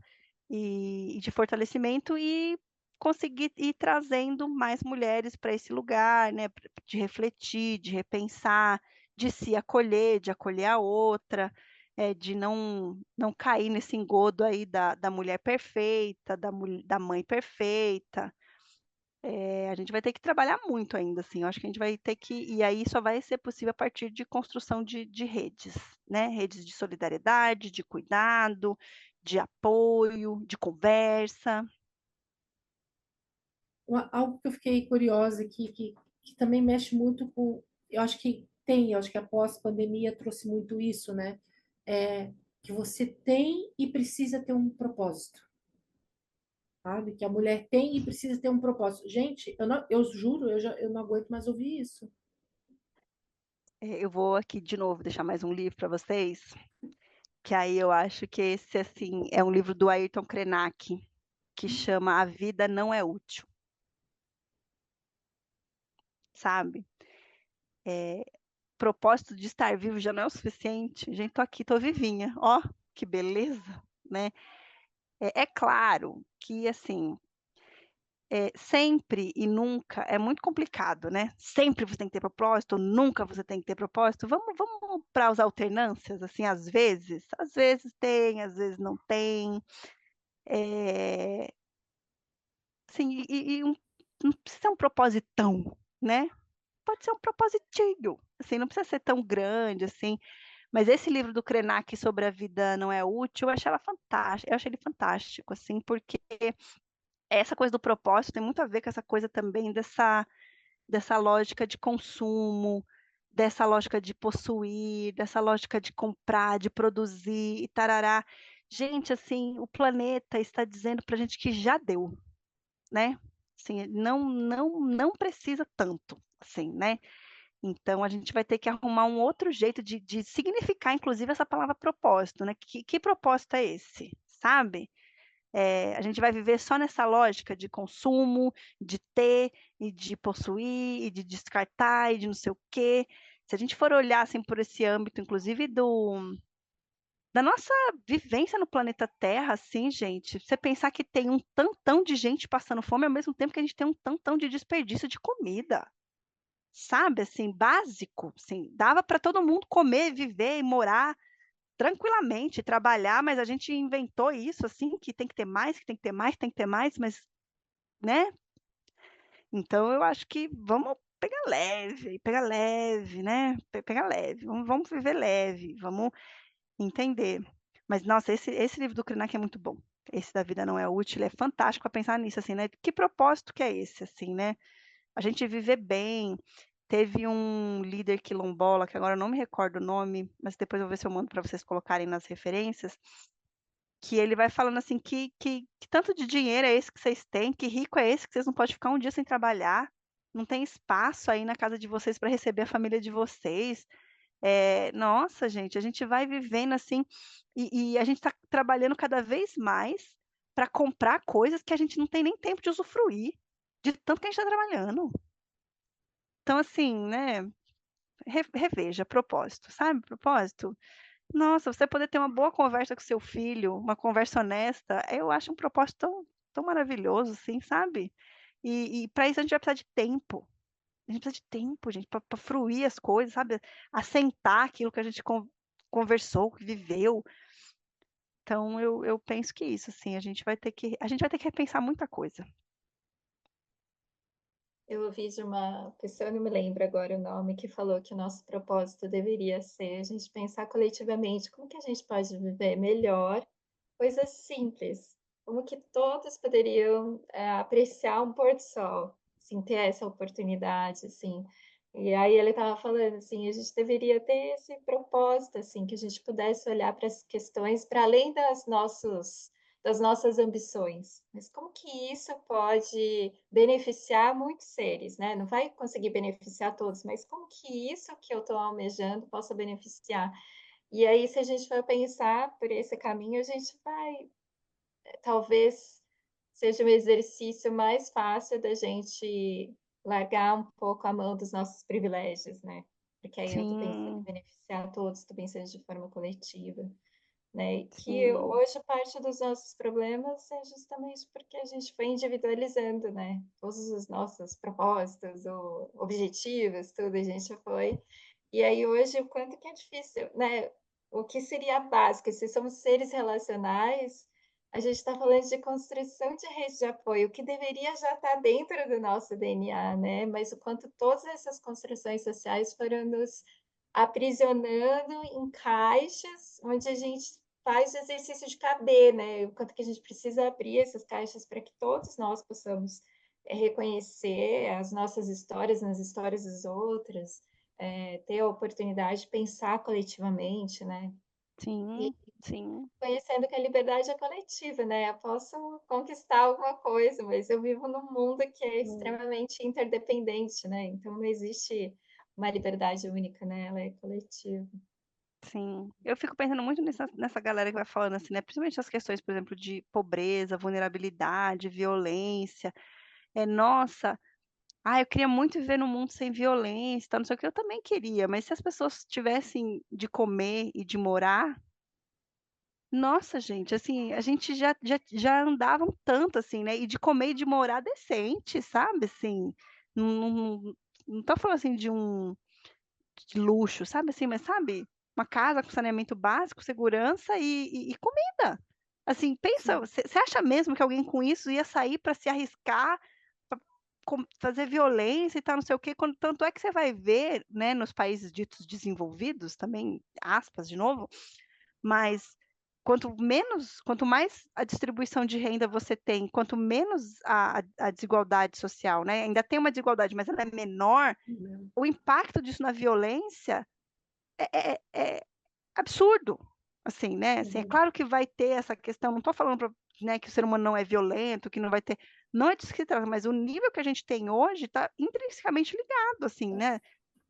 e de fortalecimento e conseguir ir trazendo mais mulheres para esse lugar, né, de refletir, de repensar, de se acolher, de acolher a outra, de não cair nesse engodo aí da mulher perfeita, da mãe perfeita. A gente vai ter que trabalhar muito ainda, assim. Eu acho que a gente vai ter que. E aí só vai ser possível a partir de construção de redes, né? Redes de solidariedade, de cuidado, de apoio, de conversa. Algo que eu fiquei curiosa aqui, que também mexe muito com. Eu acho que a pós-pandemia trouxe muito isso, né? É, que você tem e precisa ter um propósito, sabe? Que a mulher tem e precisa ter um propósito. Gente, eu juro, eu não aguento mais ouvir isso. Eu vou aqui de novo deixar mais um livro para vocês, que aí eu acho que esse, assim, é um livro do Ayrton Krenak, que chama A Vida Não é Útil, sabe? Propósito de estar vivo já não é o suficiente. Gente, tô aqui, tô vivinha. Ó, que beleza, né? É claro que, assim, sempre e nunca é muito complicado, né? Sempre você tem que ter propósito, nunca você tem que ter propósito. Vamos para as alternâncias, assim, às vezes tem, às vezes não tem. É, assim, não precisa ser um propositão, né? Pode ser um propositinho, assim, não precisa ser tão grande, assim. Mas esse livro do Krenak sobre a vida não é útil, eu achei ele fantástico, assim, porque essa coisa do propósito tem muito a ver com essa coisa também dessa lógica de consumo, dessa lógica de possuir, dessa lógica de comprar, de produzir e tarará. Gente, assim, o planeta está dizendo para a gente que já deu, né? Assim, não precisa tanto, assim, né? Então, a gente vai ter que arrumar um outro jeito de significar, inclusive, essa palavra propósito, né? Que propósito é esse, sabe? A gente vai viver só nessa lógica de consumo, de ter e de possuir e de descartar e de não sei o quê. Se a gente for olhar assim por esse âmbito, inclusive da nossa vivência no planeta Terra, assim, gente, você pensar que tem um tantão de gente passando fome ao mesmo tempo que a gente tem um tantão de desperdício de comida, sabe? Assim, básico, assim, dava para todo mundo comer, viver e morar tranquilamente, trabalhar, mas a gente inventou isso, assim, que tem que ter mais, que tem que ter mais, tem que ter mais, mas, né? Então eu acho que vamos pegar leve, né? Pegar leve, vamos viver leve, vamos entender. Mas, nossa, esse livro do Krenak é muito bom. Esse da vida não é útil, ele é fantástico para pensar nisso, assim, né? Que propósito que é esse, assim, né? A gente viver bem. Teve um líder quilombola, que agora eu não me recordo o nome, mas depois eu vou ver se eu mando para vocês colocarem nas referências, que ele vai falando assim, que tanto de dinheiro é esse que vocês têm, que rico é esse que vocês não podem ficar um dia sem trabalhar, não tem espaço aí na casa de vocês para receber a família de vocês. Nossa, gente, a gente vai vivendo assim, e a gente está trabalhando cada vez mais para comprar coisas que a gente não tem nem tempo de usufruir, de tanto que a gente está trabalhando. Então, assim, né, reveja propósito, sabe? Propósito. Nossa, você poder ter uma boa conversa com seu filho, uma conversa honesta, eu acho um propósito tão maravilhoso, assim, sabe? E para isso a gente vai precisar de tempo. A gente precisa de tempo, gente, para fruir as coisas, sabe? Assentar aquilo que a gente conversou, que viveu. Então, eu penso que isso, assim, a gente vai ter que repensar muita coisa. Eu ouvi de uma pessoa, eu não me lembro agora o nome, que falou que o nosso propósito deveria ser a gente pensar coletivamente como que a gente pode viver melhor, coisas simples, como que todos poderiam apreciar um pôr do sol, assim, ter essa oportunidade, assim. E aí ele estava falando assim, a gente deveria ter esse propósito, assim, que a gente pudesse olhar para as questões para além das nossas ambições. Mas como que isso pode beneficiar muitos seres, né? Não vai conseguir beneficiar todos, mas como que isso que eu estou almejando possa beneficiar? E aí, se a gente for pensar por esse caminho, a gente vai, talvez seja um exercício mais fácil da gente largar um pouco a mão dos nossos privilégios, né? Porque aí eu estou pensando em Sim, beneficiar todos, estou pensando de forma coletiva, né? E que sim, hoje parte dos nossos problemas é justamente porque a gente foi individualizando, né? Todos os nossos propósitos, ou objetivos, tudo a gente foi. E aí hoje o quanto que é difícil, né? O que seria básico? Se somos seres relacionais, a gente está falando de construção de rede de apoio, que deveria já estar dentro do nosso DNA, né? Mas o quanto todas essas construções sociais foram nos aprisionando em caixas onde a gente faz o exercício de caber, né? O quanto que a gente precisa abrir essas caixas para que todos nós possamos reconhecer as nossas histórias nas histórias dos outros, ter a oportunidade de pensar coletivamente, né? E sim, sim. conhecendo que a liberdade é coletiva, né? Eu posso conquistar alguma coisa, mas eu vivo num mundo que é extremamente interdependente, né? Então não existe uma liberdade única, né? Ela é coletiva. Sim, eu fico pensando muito nessa galera que vai falando assim, né? Principalmente as questões, por exemplo, de pobreza, vulnerabilidade, violência. Nossa, eu queria muito viver num mundo sem violência, tal, não sei o que, eu também queria, mas se as pessoas tivessem de comer e de morar, nossa, gente, assim, a gente já andava um tanto, assim, né? E de comer e de morar decente, sabe? Assim, não tô falando assim de luxo, sabe assim, mas sabe, uma casa com saneamento básico, segurança e comida. Assim, pensa, Sim. você acha mesmo que alguém com isso ia sair para se arriscar, pra fazer violência e tal, não sei o quê, tanto é que você vai ver, né, nos países ditos desenvolvidos, também, aspas, de novo, mas quanto mais a distribuição de renda você tem, quanto menos a desigualdade social, né? Ainda tem uma desigualdade, mas ela é menor, o impacto disso na violência é absurdo, assim, né? Assim, é Uhum. claro que vai ter essa questão, não estou falando né, que o ser humano não é violento, que não vai ter, não é disso que se trata, mas o nível que a gente tem hoje está intrinsecamente ligado, assim, né?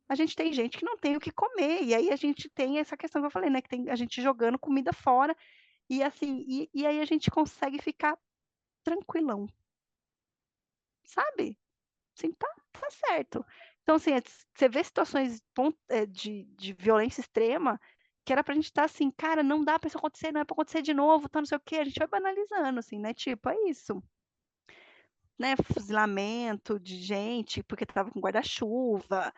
A gente tem gente que não tem o que comer, e aí a gente tem essa questão que eu falei, né? Que tem a gente jogando comida fora, e assim, e aí a gente consegue ficar tranquilão, sabe? Assim, tá certo. Então, assim, você vê situações de violência extrema que era pra gente estar assim, cara, não dá pra isso acontecer, não é pra acontecer de novo, tá, não sei o quê, a gente vai banalizando, assim, né? Tipo, é isso, né? Fuzilamento de gente porque tava com guarda-chuva,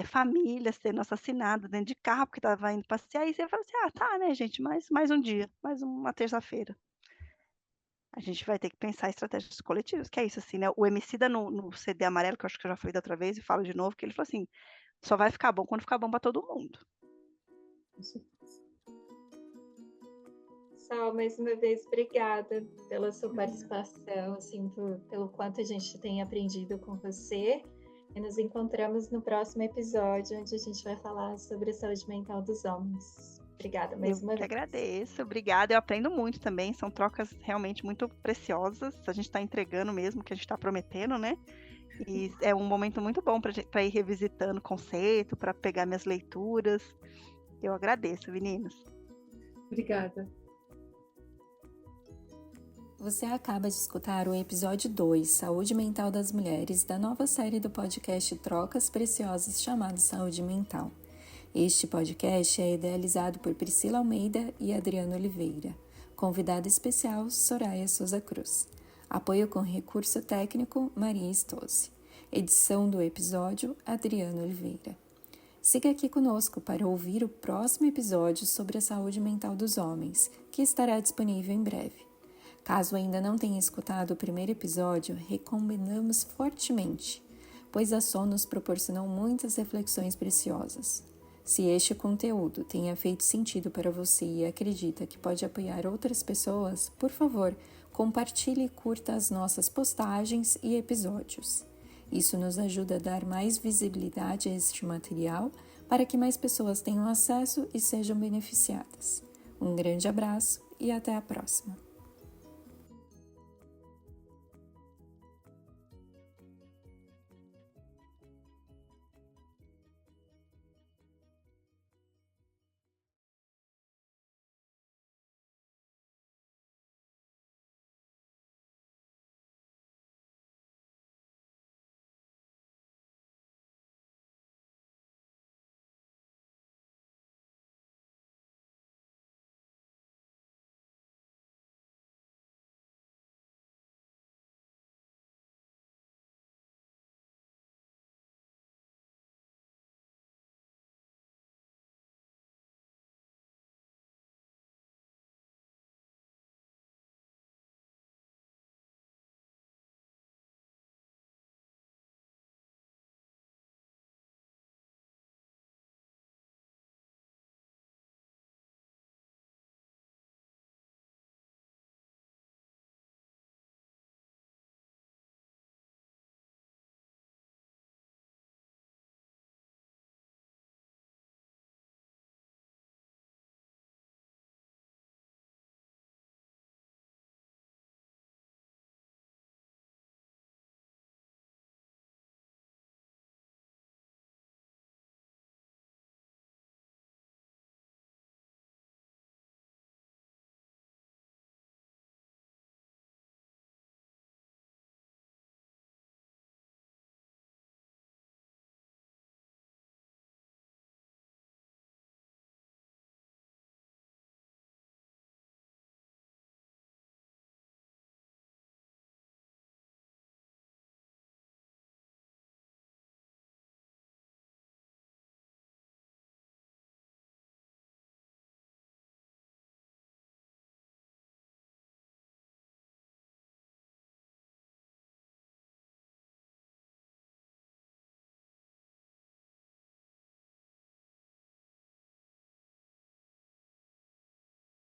família sendo assassinada dentro de carro porque tava indo passear, e você fala assim, tá, né, gente, mais um dia, mais uma terça-feira. A gente vai ter que pensar em estratégias coletivas, que é isso, assim, né? O Emicida no CD Amarelo, que eu acho que eu já falei da outra vez e falo de novo, que ele falou assim: só vai ficar bom quando ficar bom para todo mundo. Com certeza. Sal, mais uma vez, obrigada pela sua Obrigada. participação, assim, pelo quanto a gente tem aprendido com você. E nos encontramos no próximo episódio, onde a gente vai falar sobre a saúde mental dos homens. Obrigada Eu mais uma que vez. agradeço, obrigada. Eu aprendo muito também, são trocas realmente muito preciosas. A gente está entregando mesmo o que a gente está prometendo, né? E é um momento muito bom para ir revisitando o conceito, para pegar minhas leituras. Eu agradeço, meninos. Obrigada. Você acaba de escutar o episódio 2, Saúde Mental das Mulheres, da nova série do podcast Trocas Preciosas chamado Saúde Mental. Este podcast é idealizado por Priscila Almeida e Adriano Oliveira. Convidada especial, Soraya Souza Cruz. Apoio com recurso técnico, Maria Stose. Edição do episódio, Adriano Oliveira. Siga aqui conosco para ouvir o próximo episódio sobre a saúde mental dos homens, que estará disponível em breve. Caso ainda não tenha escutado o primeiro episódio, recomendamos fortemente, pois a Som nos proporcionou muitas reflexões preciosas. Se este conteúdo tenha feito sentido para você e acredita que pode apoiar outras pessoas, por favor, compartilhe e curta as nossas postagens e episódios. Isso nos ajuda a dar mais visibilidade a este material para que mais pessoas tenham acesso e sejam beneficiadas. Um grande abraço e até a próxima!